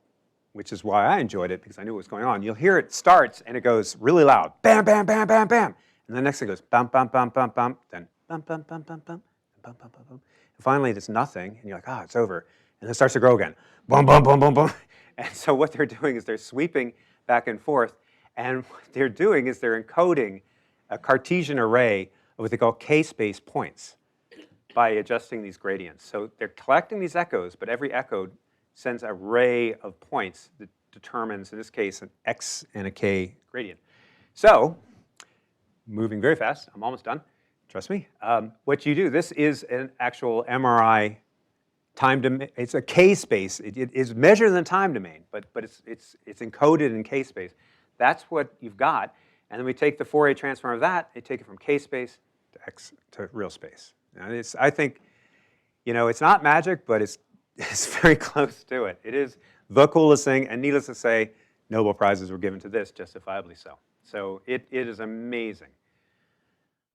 which is why I enjoyed it, because I knew what was going on, you'll hear it starts and it goes really loud, bam, bam, bam, bam, bam. And the next thing goes bum, bum, bum, bum, bum, then bum, bum, bum, bum, bum, bum, bum, bum, bum. And finally, there's nothing, and you're like, it's over. And then it starts to grow again, bum, bum, bum, bum, bum. And so what they're doing is they're sweeping back and forth, and what they're doing is they're encoding a Cartesian array of what they call K-space points by adjusting these gradients. So they're collecting these echoes, but every echo sends a ray of points that determines, in this case, an X and a K gradient. So, moving very fast, I'm almost done, trust me. What you do, this is an actual MRI time domain. It's a K-space. It is measured in the time domain, but it's encoded in K-space. That's what you've got. And then we take the Fourier transform of that, they take it from K-space to X to real space. Now I think, it's not magic, but it's very close to it. It is the coolest thing, and needless to say, Nobel Prizes were given to this, justifiably so. So it is amazing.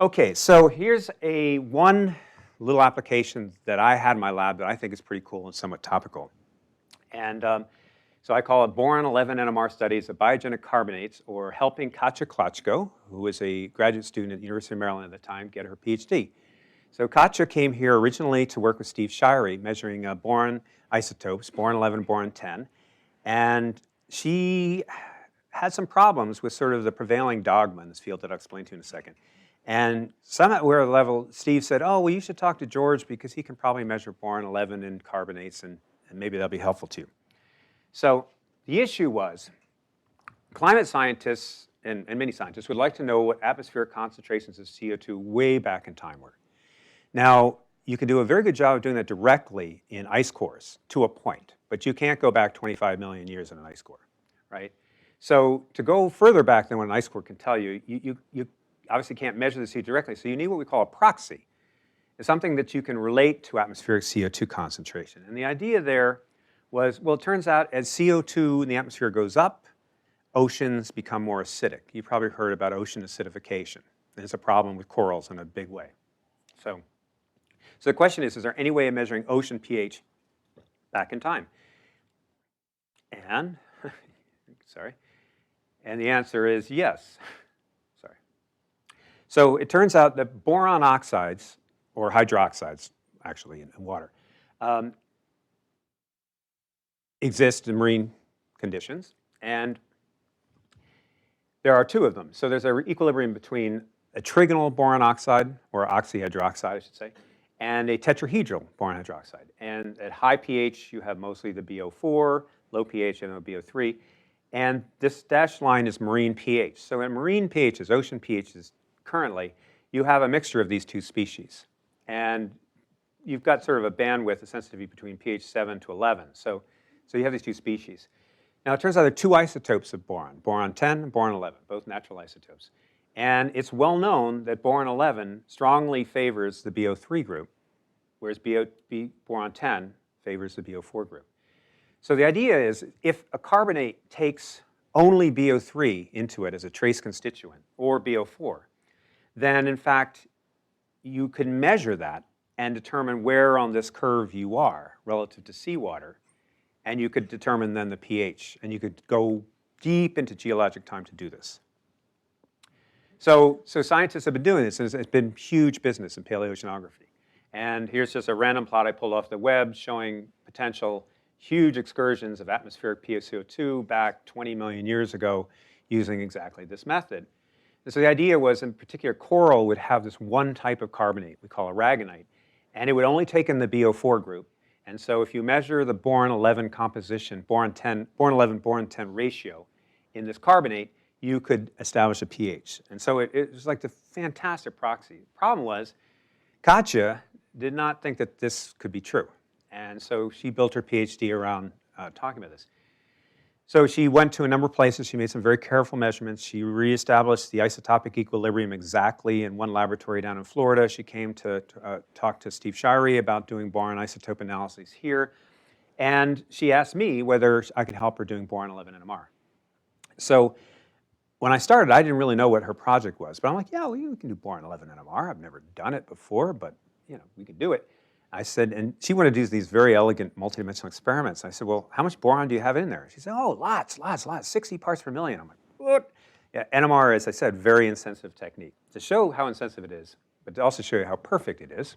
Okay, so here's one little application that I had in my lab that I think is pretty cool and somewhat topical. And so I call it Boron-11 NMR studies of biogenic carbonates, or helping Katja Klatschko, who was a graduate student at the University of Maryland at the time, get her PhD. So Katja came here originally to work with Steve Shirey, measuring boron isotopes, boron-11, boron-10, and she had some problems with sort of the prevailing dogma in this field that I'll explain to you in a second. And somewhat where level, Steve said, oh, well, you should talk to George because he can probably measure boron-11 in carbonates, and maybe that'll be helpful to you. So the issue was, climate scientists and many scientists would like to know what atmospheric concentrations of CO2 way back in time were. Now, you can do a very good job of doing that directly in ice cores to a point, but you can't go back 25 million years in an ice core, right? So to go further back than what an ice core can tell you, you obviously can't measure the CO2 directly, so you need what we call a proxy. It's something that you can relate to atmospheric CO2 concentration. And the idea there was, well, it turns out as CO2 in the atmosphere goes up, oceans become more acidic. You've probably heard about ocean acidification. It's a problem with corals in a big way. So the question is there any way of measuring ocean pH back in time? And, sorry, and the answer is yes. Sorry. So it turns out that boron oxides, or hydroxides, actually, in water, exist in marine conditions, and there are two of them. So there's an equilibrium between a trigonal boron oxide, or oxyhydroxide, I should say, and a tetrahedral boron hydroxide. And at high pH, you have mostly the BO4, low pH, you have the BO3, and this dashed line is marine pH. So in marine pHs, ocean pHs, currently, you have a mixture of these two species. And you've got sort of a bandwidth, a sensitivity between pH 7 to 11. So you have these two species. Now, it turns out there are two isotopes of boron, boron-10 and boron-11, both natural isotopes. And it's well known that boron-11 strongly favors the BO3 group, whereas boron-10 favors the BO4 group. So the idea is if a carbonate takes only BO3 into it as a trace constituent, or BO4, then in fact you can measure that and determine where on this curve you are relative to seawater, and you could determine then the pH, and you could go deep into geologic time to do this. So scientists have been doing this, and it's been huge business in paleoceanography. And here's just a random plot I pulled off the web showing potential huge excursions of atmospheric PaCO2 back 20 million years ago using exactly this method. And so the idea was, in particular, coral would have this one type of carbonate we call aragonite, and it would only take in the BO4 group. And so if you measure the boron-11 composition, boron-11, boron-10 ratio in this carbonate, you could establish a pH. And so it was like the fantastic proxy. The problem was, Katja did not think that this could be true. And so she built her PhD around talking about this. So she went to a number of places. She made some very careful measurements. She reestablished the isotopic equilibrium exactly in one laboratory down in Florida. She came to talk to Steve Shirey about doing boron isotope analyses here. And she asked me whether I could help her doing boron-11 NMR. So when I started, I didn't really know what her project was. But I'm like, yeah, well, we can do boron-11 NMR. I've never done it before, but we can do it. I said, and she wanted to do these very elegant multidimensional experiments. I said, well, how much boron do you have in there? She said, oh, lots, 60 parts per million. I'm like, what? Yeah, NMR, as I said, very insensitive technique. To show how insensitive it is, but to also show you how perfect it is,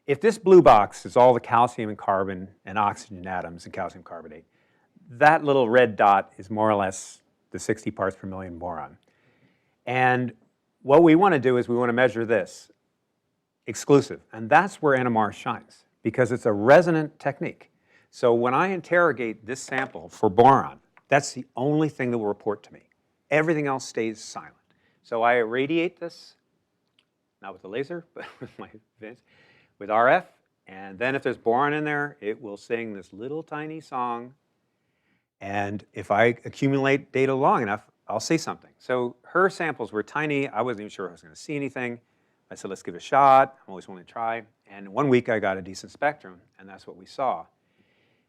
if this blue box is all the calcium and carbon and oxygen atoms and calcium carbonate, that little red dot is more or less the 60 parts per million boron. And what we want to do is we want to measure this, exclusive. And that's where NMR shines, because it's a resonant technique. So when I interrogate this sample for boron, that's the only thing that will report to me. Everything else stays silent. So I irradiate this, not with the laser, but with RF. And then if there's boron in there, it will sing this little tiny song. And if I accumulate data long enough, I'll see something. So her samples were tiny. I wasn't even sure I was going to see anything. I said, let's give it a shot. I'm always willing to try. And 1 week, I got a decent spectrum, and that's what we saw.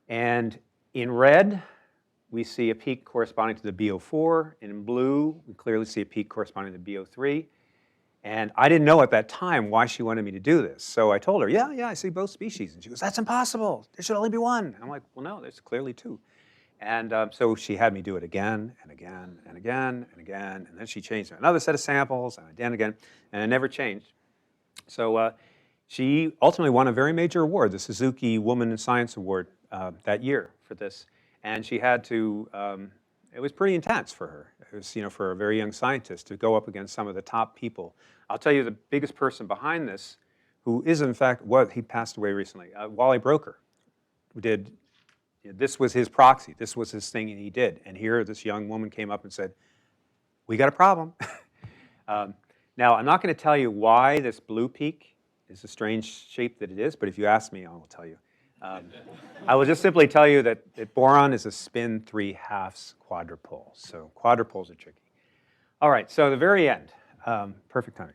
And in red, we see a peak corresponding to the BO4. In blue, we clearly see a peak corresponding to the BO3. And I didn't know at that time why she wanted me to do this. So I told her, yeah, I see both species. And she goes, that's impossible. There should only be one. I'm like, well, no, there's clearly two. And so she had me do it again and again and again and again. And then she changed another set of samples and again, and it never changed. So she ultimately won a very major award, the Suzuki Woman in Science Award that year for this. And she had to, it was pretty intense for her. It was, for a very young scientist to go up against some of the top people. I'll tell you the biggest person behind this, who is in fact, he passed away recently, Wally Broker, who did, this was his proxy, this was his thing and he did. And here this young woman came up and said, we got a problem. Now, I'm not going to tell you why this blue peak is the strange shape that it is, but if you ask me, I will tell you. I will just simply tell you that boron is a spin 3/2 quadrupole. So quadrupoles are tricky. All right, so the very end, perfect timing.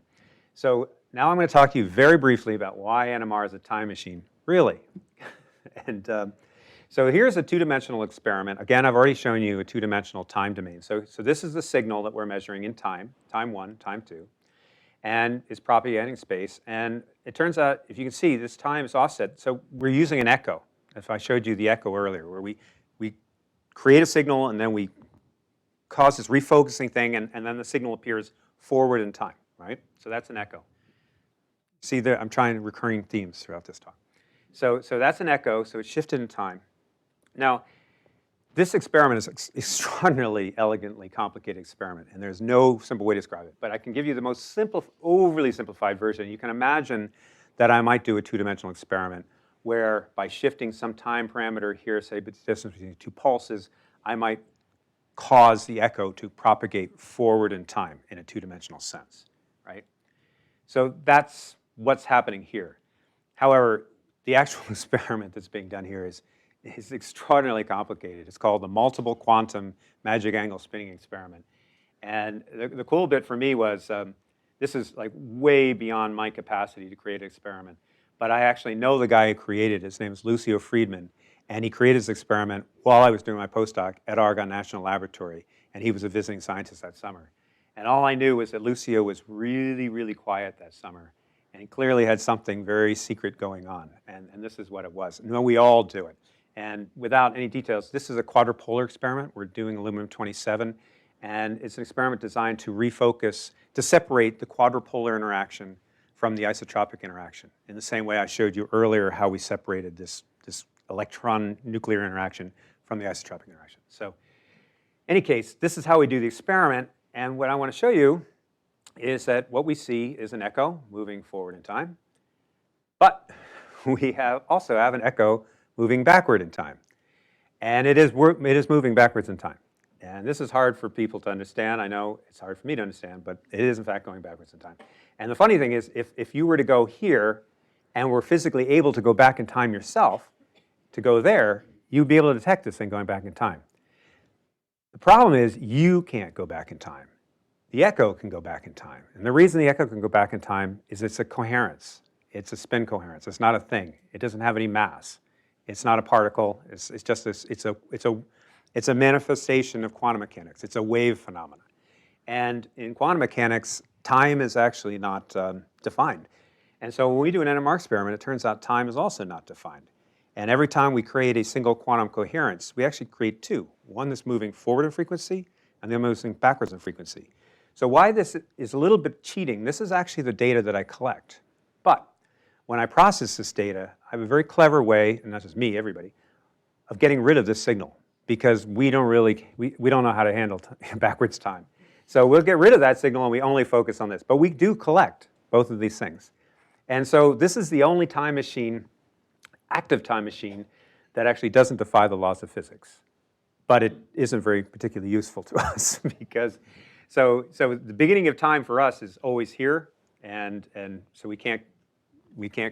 So now I'm going to talk to you very briefly about why NMR is a time machine, really. And so here's a two-dimensional experiment. Again, I've already shown you a two-dimensional time domain. So this is the signal that we're measuring in time 1, time 2. And it's propagating space. And it turns out, if you can see, this time is offset. So we're using an echo. If I showed you the echo earlier, where we create a signal and then we cause this refocusing thing, and then the signal appears forward in time, right? So that's an echo. See, there, I'm trying recurring themes throughout this talk. So that's an echo, so it's shifted in time. Now, this experiment is an extraordinarily elegantly complicated experiment, and there's no simple way to describe it. But I can give you the most simple, overly simplified version. You can imagine that I might do a two-dimensional experiment where by shifting some time parameter here, say the distance between two pulses, I might cause the echo to propagate forward in time in a two-dimensional sense, right? So that's what's happening here. However, the actual experiment that's being done here is extraordinarily complicated. It's called the multiple quantum magic angle spinning experiment. And the cool bit for me was, this is like way beyond my capacity to create an experiment. But I actually know the guy who created it. His name is Lucio Friedman. And he created this experiment while I was doing my postdoc at Argonne National Laboratory. And he was a visiting scientist that summer. And all I knew was that Lucio was really, really quiet that summer. And he clearly had something very secret going on. And this is what it was. No, we all do it. And without any details, this is a quadrupolar experiment. We're doing aluminum-27. And it's an experiment designed to refocus, to separate the quadrupolar interaction from the isotropic interaction. In the same way I showed you earlier how we separated this electron-nuclear interaction from the isotropic interaction. So in any case, this is how we do the experiment. And what I want to show you is that what we see is an echo moving forward in time. But we also have an echo moving backward in time. And it is moving backwards in time. And this is hard for people to understand. I know it's hard for me to understand, but it is in fact going backwards in time. And the funny thing is, if you were to go here and were physically able to go back in time yourself, to go there, you'd be able to detect this thing going back in time. The problem is you can't go back in time. The echo can go back in time. And the reason the echo can go back in time is it's a coherence. It's a spin coherence. It's not a thing. It doesn't have any mass. It's not a particle. It's just this. It's a manifestation of quantum mechanics. It's a wave phenomenon. And in quantum mechanics, time is actually not defined. And so when we do an NMR experiment, it turns out time is also not defined. And every time we create a single quantum coherence, we actually create two. One that's moving forward in frequency, and the other moving backwards in frequency. So why this is a little bit cheating, this is actually the data that I collect. But when I process this data, I have a very clever way, and not just me, everybody, of getting rid of this signal, because we don't know how to handle backwards time. So we'll get rid of that signal and we only focus on this. But we do collect both of these things. And so this is the only time machine, active time machine, that actually doesn't defy the laws of physics. But it isn't very particularly useful to us because, so the beginning of time for us is always here, and so we can't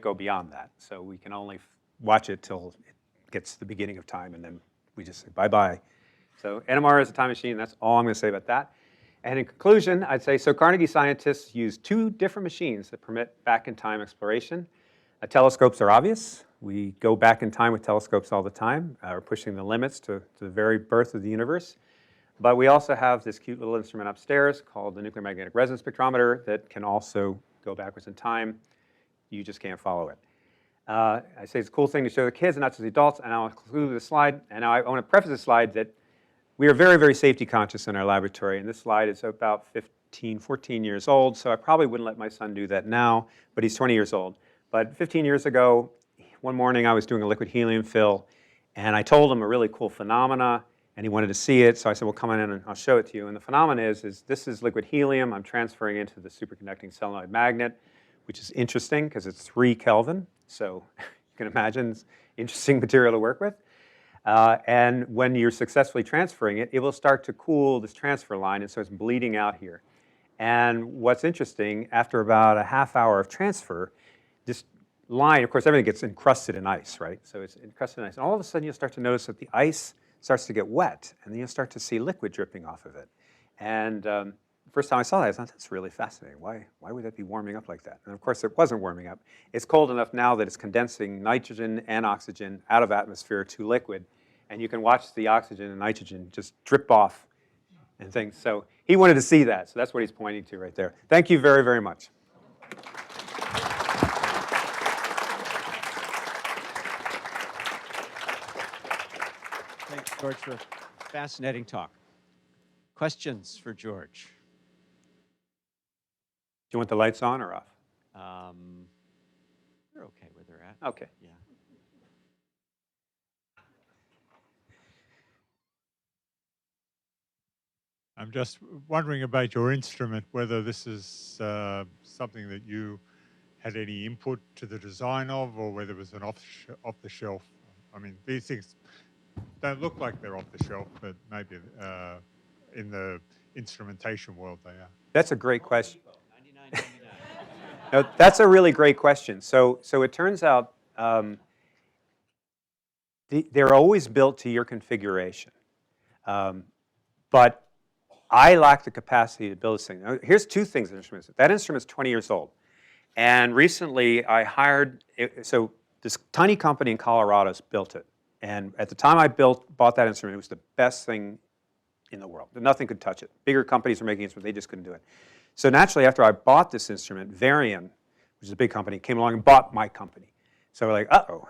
go beyond that. So we can only watch it till it gets to the beginning of time, and then we just say bye-bye. So NMR is a time machine. That's all I'm going to say about that. And in conclusion, I'd say, so Carnegie scientists use two different machines that permit back-in-time exploration. Telescopes are obvious. We go back in time with telescopes all the time. We're pushing the limits to the very birth of the universe. But we also have this cute little instrument upstairs called the nuclear magnetic resonance spectrometer that can also go backwards in time. You just can't follow it. I say it's a cool thing to show the kids and not just the adults, and I'll conclude this slide. And now I want to preface this slide that we are very, very safety conscious in our laboratory, and this slide is about 14 years old, so I probably wouldn't let my son do that now, but he's 20 years old. But 15 years ago, one morning I was doing a liquid helium fill, and I told him a really cool phenomena, and he wanted to see it, so I said, well, come on in and I'll show it to you. And the phenomena is this is liquid helium. I'm transferring into the superconducting solenoid magnet, which is interesting because it's 3 Kelvin, so you can imagine it's interesting material to work with. And when you're successfully transferring it, it will start to cool this transfer line, and so it's bleeding out here. And what's interesting, after about a half hour of transfer, this line, of course, everything gets encrusted in ice, right? So it's encrusted in ice. And all of a sudden, you'll start to notice that the ice starts to get wet, and then you'll start to see liquid dripping off of it. And the first time I saw that, I thought, that's really fascinating. Why would that be warming up like that? And of course, it wasn't warming up. It's cold enough now that it's condensing nitrogen and oxygen out of atmosphere to liquid. And you can watch the oxygen and nitrogen just drip off and things. So he wanted to see that. So that's what he's pointing to right there. Thank you very, very much. Thanks, George, for a fascinating talk. Questions for George? Do you want the lights on or off? They're okay where they're at. Okay. Yeah. I'm just wondering about your instrument, whether this is something that you had any input to the design of, or whether it was an off-the-shelf. I mean, these things don't look like they're off-the-shelf, but maybe in the instrumentation world they are. That's a great question. No, that's a really great question. So it turns out they're always built to your configuration. But I lack the capacity to build this thing. Now, here's two things in instruments. That instrument's 20 years old. And recently I hired, so this tiny company in Colorado built it. And at the time I bought that instrument, it was the best thing in the world. Nothing could touch it. Bigger companies were making instruments, they just couldn't do it. So naturally, after I bought this instrument, Varian, which is a big company, came along and bought my company. So we're like, uh-oh.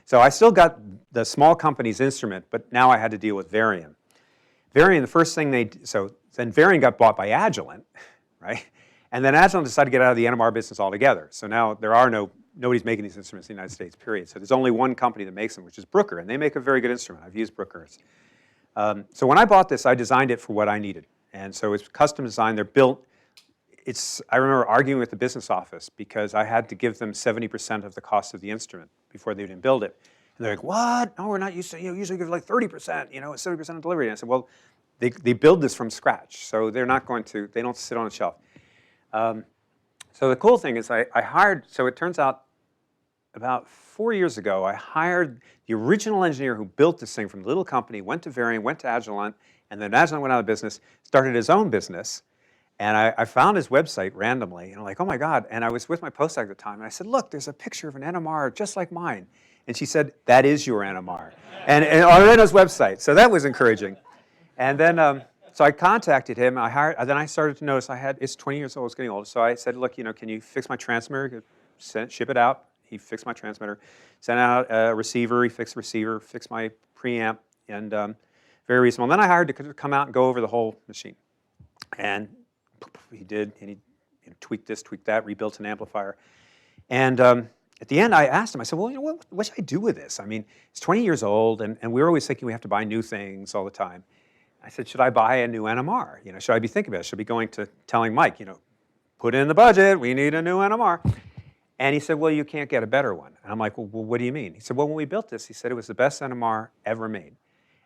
So I still got the small company's instrument, but now I had to deal with Varian. Varian, the first thing then Varian got bought by Agilent, right? And then Agilent decided to get out of the NMR business altogether. So now nobody's making these instruments in the United States, period. So there's only one company that makes them, which is Brooker, and they make a very good instrument. I've used Brooker's. So when I bought this, I designed it for what I needed. And so it's custom designed. They're built. I remember arguing with the business office because I had to give them 70% of the cost of the instrument before they didn't build it. And they're like, what? No, we're not used to, usually give like 30%, 70% of delivery. And I said, well, they build this from scratch. So they're not going to, they don't sit on a shelf. So the cool thing is I hired, so it turns out about 4 years ago, I hired the original engineer who built this thing from the little company, went to Varian, went to Agilent, and then Agilent went out of business, started his own business. And I found his website randomly, and I'm like, oh my God. And I was with my postdoc at the time, and I said, look, there's a picture of an NMR just like mine. And she said, that is your NMR. and on his website. So that was encouraging. And then, so I contacted him. Then I started to notice it's 20 years old, it's getting old. So I said, look, can you fix my transmitter? Ship it out. He fixed my transmitter. Sent out a receiver. He fixed the receiver, fixed my preamp, and very reasonable. And then I hired to come out and go over the whole machine. And he did, and he tweaked this, tweaked that, rebuilt an amplifier. And at the end, I asked him, I said, well, what should I do with this? I mean, it's 20 years old, and we're always thinking we have to buy new things all the time. I said, should I buy a new NMR? Should I be thinking about it? Should I be going to telling Mike, put in the budget, we need a new NMR. And he said, well, you can't get a better one. And I'm like, well, what do you mean? He said, well, when we built this, he said it was the best NMR ever made.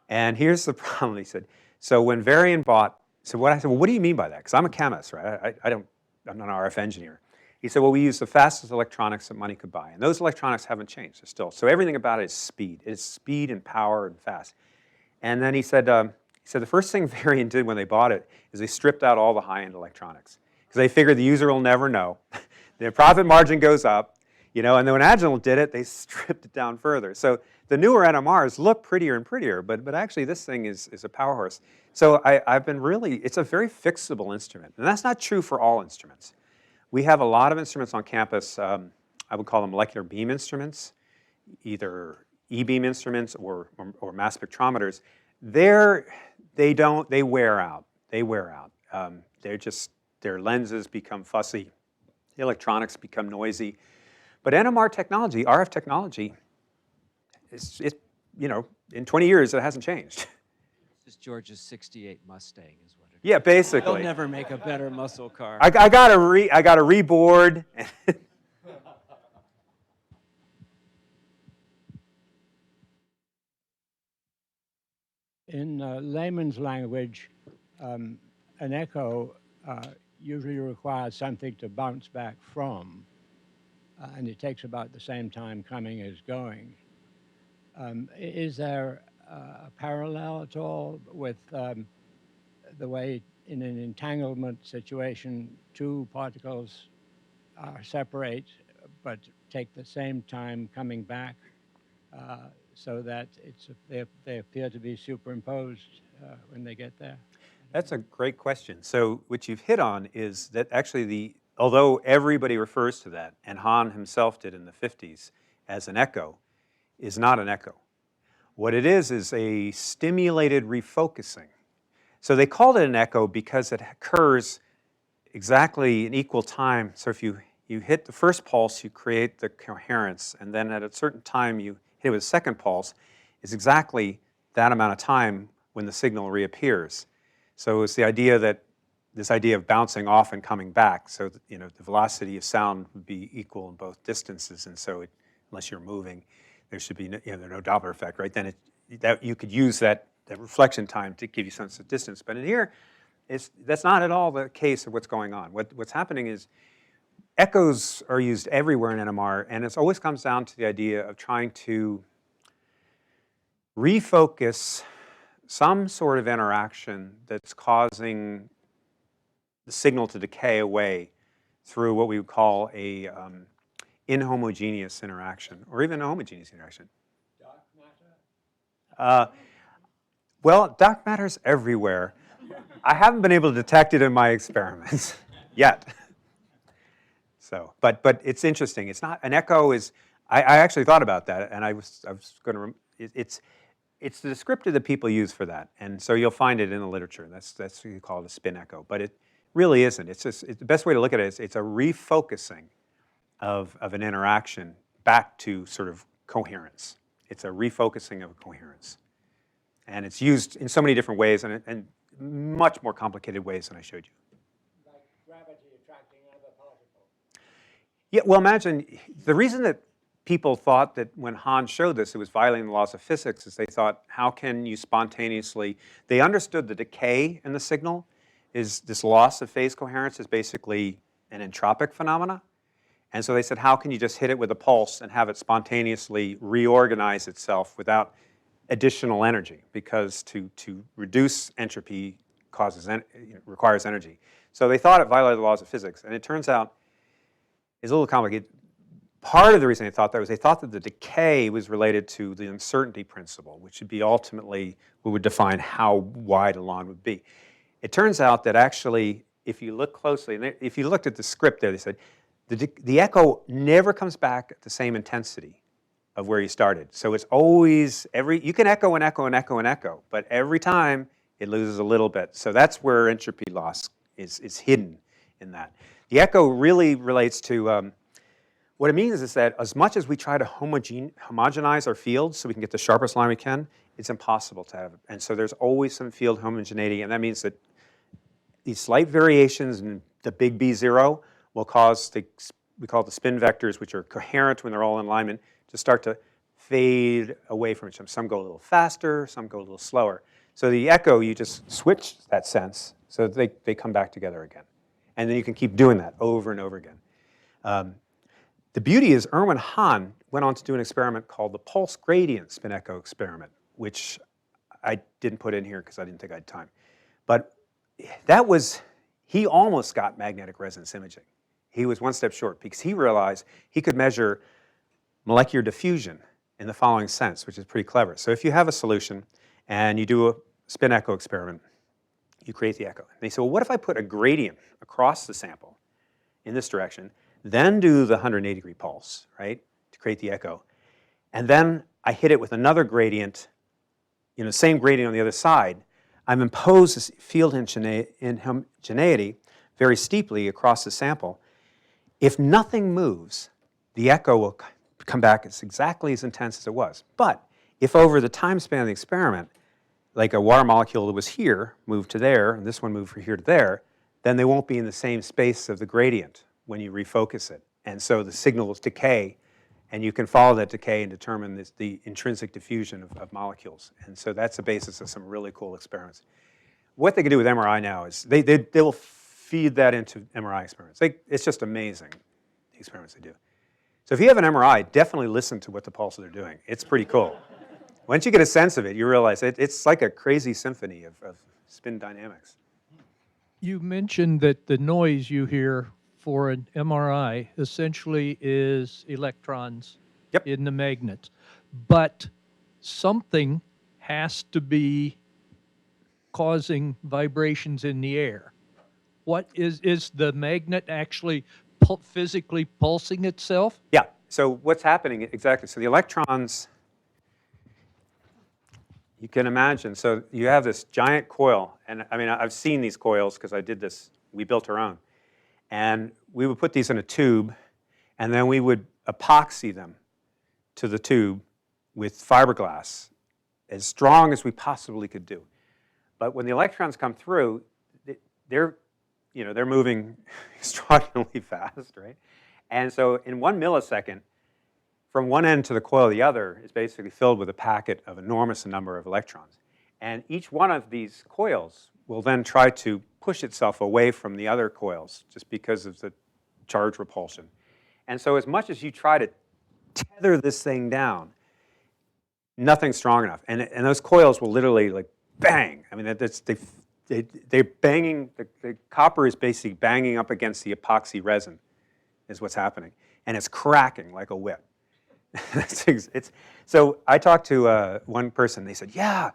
And here's the problem, he said. So when Varian bought, I said, well, what do you mean by that? Because I'm a chemist, right? I'm not an RF engineer. He said, well, we use the fastest electronics that money could buy. And those electronics haven't changed still. So everything about it is speed. It's speed and power and fast. And then he said the first thing Varian did when they bought it is they stripped out all the high-end electronics. Because they figured the user will never know. The profit margin goes up. And then when Agilent did it, they stripped it down further. So the newer NMRs look prettier and prettier, but actually this thing is a power horse. So I've been it's a very fixable instrument. And that's not true for all instruments. We have a lot of instruments on campus, I would call them molecular beam instruments, either E-beam instruments or mass spectrometers. They wear out. Their lenses become fussy. The electronics become noisy. But NMR technology, RF technology, in 20 years, it hasn't changed. This is George's '68 Mustang is what it is. Yeah, basically. They'll never make a better muscle car. I got a reboard. In layman's language, an echo usually requires something to bounce back from, and it takes about the same time coming as going. Is there a parallel at all with the way in an entanglement situation two particles separate but take the same time coming back so that they appear to be superimposed when they get there? That's a great question. So what you've hit on is that actually although everybody refers to that, and Hahn himself did in the 50s as an echo, is not an echo. What it is a stimulated refocusing. So they called it an echo because it occurs exactly in equal time. So if you hit the first pulse, you create the coherence, and then at a certain time you hit it with a second pulse, is exactly that amount of time when the signal reappears. So it's the idea that this idea of bouncing off and coming back. So the velocity of sound would be equal in both distances, and so unless you're moving, there should be no Doppler effect, right? Then you could use that reflection time to give you some sense of distance. But in here, that's not at all the case of what's going on. What's happening is echoes are used everywhere in NMR, and it always comes down to the idea of trying to refocus some sort of interaction that's causing the signal to decay away through what we would call a inhomogeneous interaction, or even a homogeneous interaction. Dark matter? Well, dark matter's everywhere. I haven't been able to detect it in my experiments yet. So, but it's interesting. It's not an echo. I actually thought about that, and I was going to. It's the descriptor that people use for that, and so you'll find it in the literature. That's what you call it a spin echo, but it really isn't. The best way to look at it is it's a refocusing of an interaction back to sort of coherence. It's a refocusing of coherence, and it's used in so many different ways and much more complicated ways than I showed you. Like gravity attracting other particles. Yeah, well, imagine the reason that people thought that when Hahn showed this, it was violating the laws of physics, is they thought, how can you spontaneously, they understood the decay in the signal is this loss of phase coherence is basically an entropic phenomena. And so they said, how can you just hit it with a pulse and have it spontaneously reorganize itself without additional energy? Because to reduce entropy requires energy. So they thought it violated the laws of physics. And it turns out it's a little complicated. Part of the reason they thought that was they thought that the decay was related to the uncertainty principle, which would be ultimately what would define how wide a lawn would be. It turns out that actually, if you look closely, and if you looked at the script there, they said the echo never comes back at the same intensity of where you started. So it's always you can echo and echo and echo and echo, but every time it loses a little bit. So that's where entropy loss is hidden in that. The echo really relates to what it means is that as much as we try to homogenize our fields so we can get the sharpest line we can, it's impossible to have it. And so there's always some field homogeneity, and that means that these slight variations in the big B0 will cause we call it the spin vectors, which are coherent when they're all in alignment, to start to fade away from each other. Some go a little faster, some go a little slower. So the echo, you just switch that sense so that they come back together again. And then you can keep doing that over and over again. The beauty is Erwin Hahn went on to do an experiment called the pulse gradient spin echo experiment, which I didn't put in here because I didn't think I had time. But he almost got magnetic resonance imaging. He was one step short because he realized he could measure molecular diffusion in the following sense, which is pretty clever. So if you have a solution and you do a spin echo experiment, you create the echo. And they say, well, what if I put a gradient across the sample in this direction, then do the 180-degree pulse, right, to create the echo, and then I hit it with another gradient, same gradient on the other side. I've imposed this field homogeneity very steeply across the sample. If nothing moves, the echo will come back as exactly as intense as it was. But if over the time span of the experiment, like a water molecule that was here moved to there, and this one moved from here to there, then they won't be in the same space of the gradient when you refocus it. And so the signals decay, and you can follow that decay and determine the intrinsic diffusion of molecules. And so that's the basis of some really cool experiments. What they can do with MRI now is they will feed that into MRI experiments. It's just amazing, the experiments they do. So if you have an MRI, definitely listen to what the pulses are doing. It's pretty cool. Once you get a sense of it, you realize it's like a crazy symphony of spin dynamics. You mentioned that the noise you hear for an MRI essentially is electrons in the magnets. But something has to be causing vibrations in the air. What is the magnet actually physically pulsing itself? Yeah, so what's happening exactly? So the electrons, you can imagine, so you have this giant coil, and I mean, I've seen these coils because I did this, we built our own. And we would put these in a tube, and then we would epoxy them to the tube with fiberglass as strong as we possibly could do. But when the electrons come through, they're moving extraordinarily fast, right? And so in 1 millisecond, from one end to the coil to the other is basically filled with a packet of enormous number of electrons. And each one of these coils will then try to push itself away from the other coils just because of the charge repulsion. And so as much as you try to tether this thing down, nothing's strong enough. And those coils will literally like bang. I mean, they're banging, the copper is basically banging up against the epoxy resin is what's happening. And it's cracking like a whip. So I talked to one person, they said, yeah,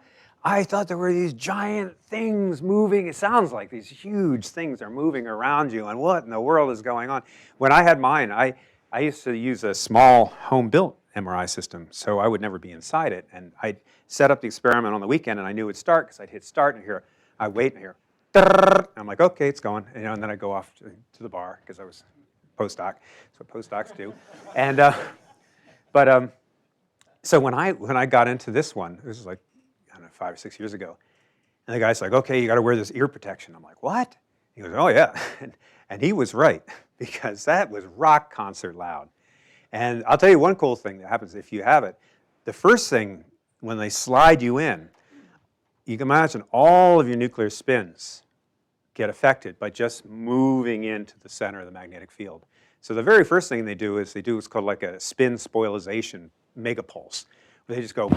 I thought there were these giant things moving. It sounds like these huge things are moving around you, and what in the world is going on? When I had mine, I used to use a small home-built MRI system, so I would never be inside it. And I'd set up the experiment on the weekend, and I knew it would start because I'd hit start, and I'd wait, and hear, and I'm like, okay, it's going. And then I'd go off to the bar because I was postdoc. That's what postdocs do. And so when I got into this one, this was like, I don't know, 5 or 6 years ago, and the guy's like, okay, you got to wear this ear protection. I'm like, what? He goes, oh yeah, and he was right because that was rock concert loud. And I'll tell you one cool thing that happens if you have it. The first thing when they slide you in, you can imagine all of your nuclear spins get affected by just moving into the center of the magnetic field. So the very first thing they do is what's called like a spin spoilization megapulse. They just go,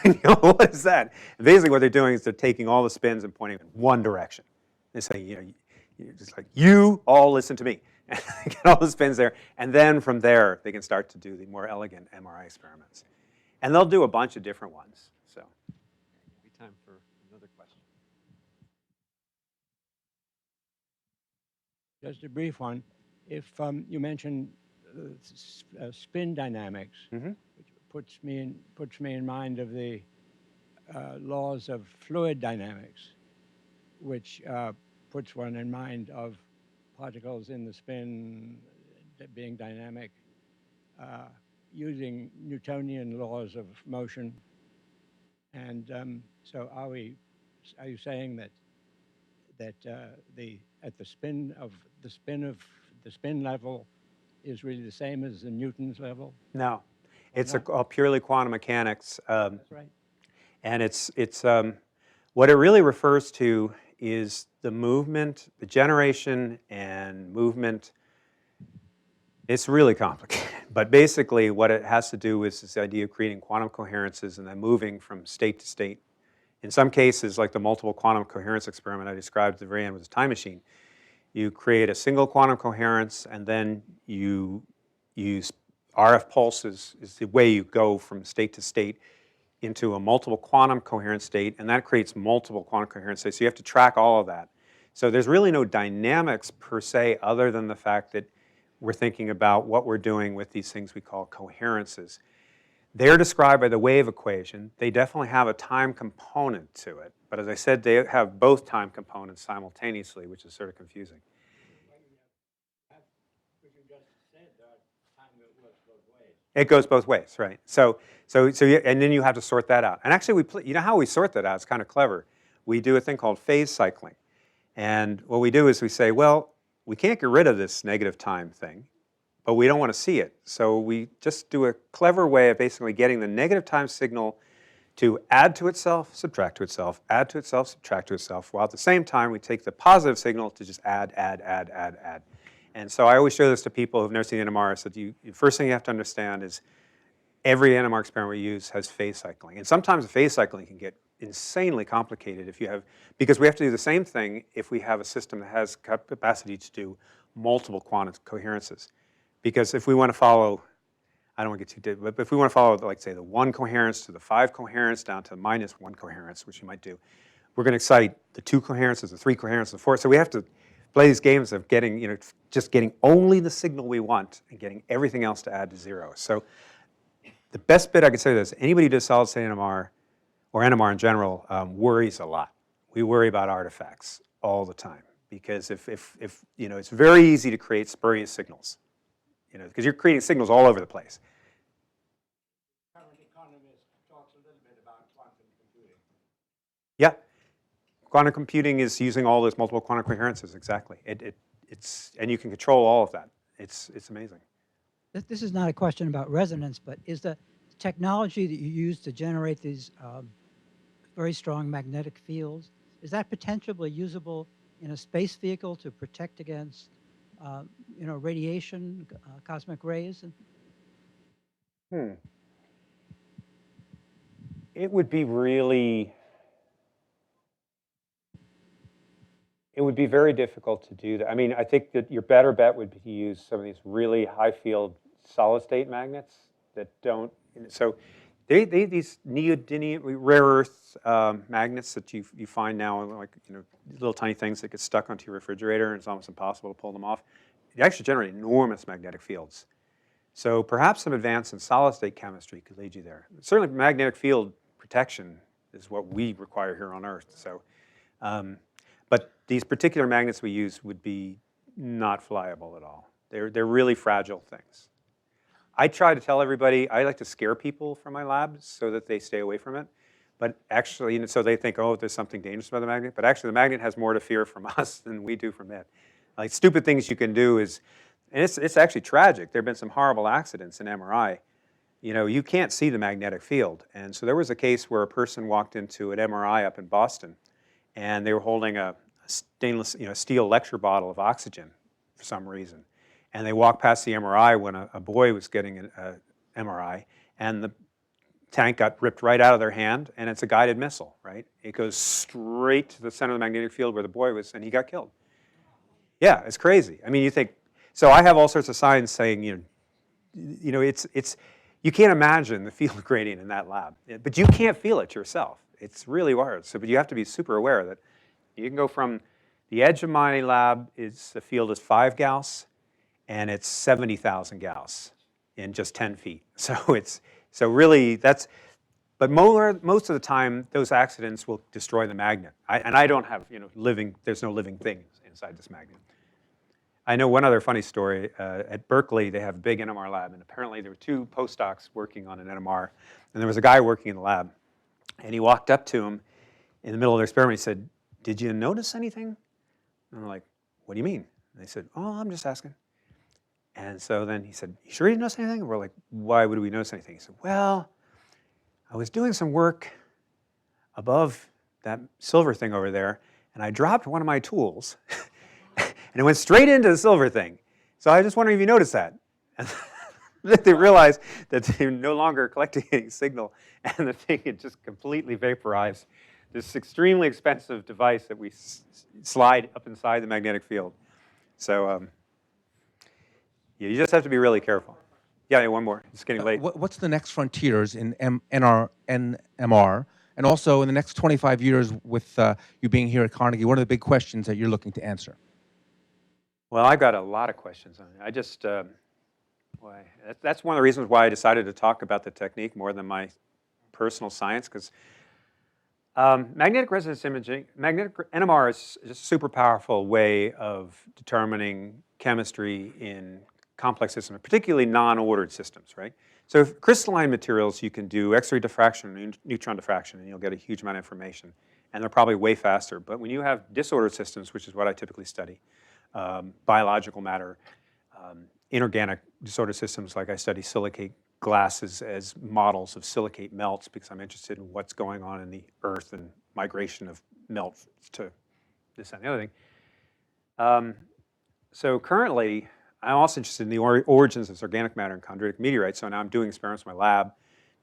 and what is that? And basically what they're doing is they're taking all the spins and pointing in one direction. They say, you're just like, you all listen to me. And get all the spins there. And then from there, they can start to do the more elegant MRI experiments. And they'll do a bunch of different ones. So, Maybe time for another question. Just a brief one. If you mentioned spin dynamics, which puts me in mind of the laws of fluid dynamics, which puts one in mind of particles in the spin being dynamic, using Newtonian laws of motion And so are you saying that at the spin level is really the same as the Newton's level? No, it's not? all purely quantum mechanics. That's right. And it's what it really refers to is the movement, the generation and movement. It's really complicated, but basically what it has to do is this idea of creating quantum coherences and then moving from state to state. In some cases, like the multiple quantum coherence experiment I described at the very end with a time machine, you create a single quantum coherence and then you use RF pulses is the way you go from state to state into a multiple quantum coherent state, and that creates multiple quantum coherent states. So you have to track all of that. So there's really no dynamics per se other than the fact that we're thinking about what we're doing with these things we call coherences. They're described by the wave equation. They definitely have a time component to it. But as I said, they have both time components simultaneously, which is sort of confusing. It goes both ways, right? So and then you have to sort that out. And actually, you know how we sort that out? It's kind of clever. We do a thing called phase cycling. And what we do is we say, well, we can't get rid of this negative time thing, but we don't want to see it. So we just do a clever way of basically getting the negative time signal to add to itself, subtract to itself, add to itself, subtract to itself, while at the same time we take the positive signal to just add. And so I always show this to people who've never seen NMR. So the first thing you have to understand is every NMR experiment we use has phase cycling. And sometimes the phase cycling can get insanely complicated if you have, because we have to do the same thing if we have a system that has capacity to do multiple quantum coherences. Because if we want to follow, I don't want to get too deep, but if we want to follow, like say, the 1 coherence to the 5 coherence down to -1 coherence, which you might do, we're going to excite the 2 coherences, the 3 coherences, the 4. So we have to play these games of getting, just getting only the signal we want and getting everything else to add to 0. So the best bit I can say is anybody who does solid state NMR or NMR in general worries a lot. We worry about artifacts all the time because if it's very easy to create spurious signals, because you're creating signals all over the place. Current economist talks a little bit about quantum computing. Yeah, quantum computing is using all those multiple quantum coherences exactly. And you can control all of that. It's amazing. This is not a question about resonance, but is the technology that you use to generate these very strong magnetic fields, is that potentially usable in a space vehicle to protect against, radiation, cosmic rays? It would be very difficult to do that. I mean, I think that your better bet would be to use some of these really high field solid state magnets that don't, so these neodymium rare earth magnets that you find now, like little tiny things that get stuck onto your refrigerator and it's almost impossible to pull them off. They actually generate enormous magnetic fields. So perhaps some advance in solid state chemistry could lead you there. Certainly magnetic field protection is what we require here on Earth. So, but these particular magnets we use would be not flyable at all. They're really fragile things. I try to tell everybody, I like to scare people from my labs so that they stay away from it. But actually, so they think, oh, there's something dangerous about the magnet. But actually, the magnet has more to fear from us than we do from it. Like stupid things you can do is, and it's actually tragic. There have been some horrible accidents in MRI. You can't see the magnetic field. And so there was a case where a person walked into an MRI up in Boston, and they were holding a stainless, steel lecture bottle of oxygen for some reason. And they walked past the MRI when a boy was getting an MRI, and the tank got ripped right out of their hand, and it's a guided missile, right? It goes straight to the center of the magnetic field where the boy was, and he got killed. Yeah, it's crazy. I mean, you think, so I have all sorts of signs saying, it's you can't imagine the field gradient in that lab, but you can't feel it yourself. It's really hard. So, but you have to be super aware that you can go from the edge of my lab the field is 5 Gauss, and it's 70,000 Gauss in just 10 feet. So really that's, but most of the time those accidents will destroy the magnet. And I don't have there's no living things inside this magnet. I know one other funny story. At Berkeley, they have a big NMR lab, and apparently there were 2 postdocs working on an NMR, and there was a guy working in the lab And he walked up to him in the middle of their experiment. He said, "Did you notice anything?" And I'm like, "What do you mean?" And they said, "Oh, I'm just asking." And so then he said, "You sure you didn't notice anything?" And we're like, "Why would we notice anything?" He said, "Well, I was doing some work above that silver thing over there, and I dropped one of my tools, and it went straight into the silver thing. So I was just wondering if you noticed that." And they realized that they're no longer collecting any signal, and the thing had just completely vaporized this extremely expensive device that we slide up inside the magnetic field. So yeah, you just have to be really careful. Yeah, one more. It's getting late. What's the next frontiers in NMR? And also in the next 25 years with you being here at Carnegie, what are the big questions that you're looking to answer? Well, I've got a lot of questions on it. I just, that's one of the reasons why I decided to talk about the technique more than my personal science, because magnetic resonance imaging, NMR is just a super powerful way of determining chemistry in complex systems, particularly non-ordered systems, right? So if crystalline materials, you can do X-ray diffraction and neutron diffraction, and you'll get a huge amount of information, and they're probably way faster. But when you have disordered systems, which is what I typically study, biological matter, inorganic disordered systems, like I study silicate glasses as models of silicate melts because I'm interested in what's going on in the earth and migration of melt to this and the other thing. So currently, I'm also interested in the origins of organic matter and chondritic meteorites. So now I'm doing experiments in my lab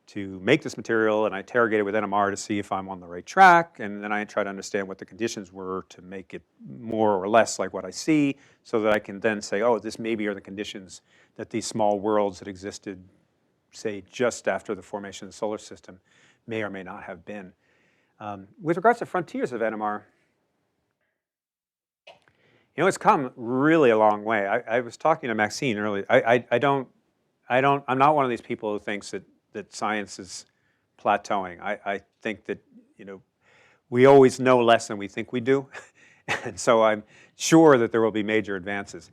to make this material, and I interrogate it with NMR to see if I'm on the right track, and then I try to understand what the conditions were to make it more or less like what I see, so that I can then say, oh, this maybe are the conditions that these small worlds that existed, say, just after the formation of the solar system may or may not have been. With regards to frontiers of NMR, you know, it's come really a long way. I was talking to Maxine earlier. I'm not one of these people who thinks that science is plateauing. I think that, you know, we always know less than we think we do. And so I'm sure that there will be major advances.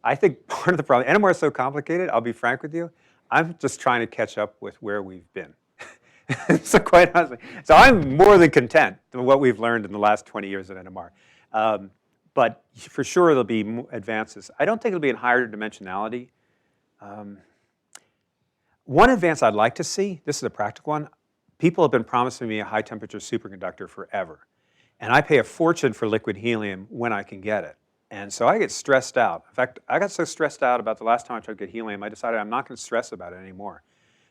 I think part of the problem, NMR is so complicated, I'll be frank with you, I'm just trying to catch up with where we've been. So quite honestly, so I'm more than content with what we've learned in the last 20 years at NMR. But for sure there'll be advances. I don't think it'll be in higher dimensionality. One advance I'd like to see, this is a practical one, people have been promising me a high temperature superconductor forever. And I pay a fortune for liquid helium when I can get it. And so I get stressed out. In fact, I got so stressed out about the last time I tried to get helium, I decided I'm not going to stress about it anymore.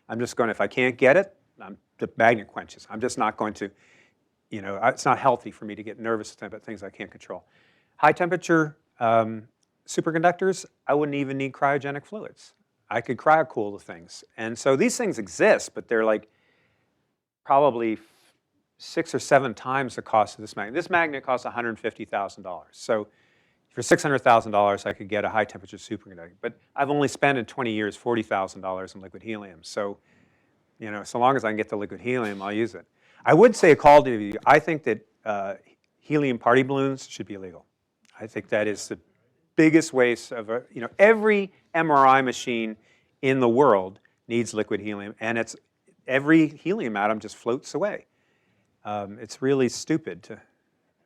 I'm just going to, if I can't get it, the magnet quenches. I'm just not going to, you know, it's not healthy for me to get nervous about things I can't control. High temperature superconductors, I wouldn't even need cryogenic fluids. I could cryocool the things. And so these things exist, but they're like probably 6 or 7 times the cost of this magnet. This magnet costs $150,000. So for $600,000, I could get a high temperature superconductor. But I've only spent in 20 years $40,000 in liquid helium. So, you know, so long as I can get the liquid helium, I'll use it. I would say a call to you. I think that helium party balloons should be illegal. I think that is the biggest waste of, you know, every MRI machine in the world needs liquid helium, and it's every helium atom just floats away. It's really stupid to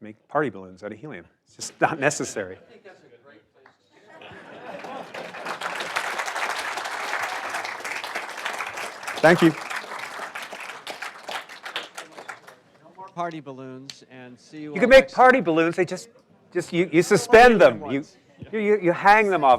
make party balloons out of helium. It's just not necessary. I think that's a great place to start. Thank you. No more party balloons, and see you. You can make party balloons. They just you suspend them. You hang them off.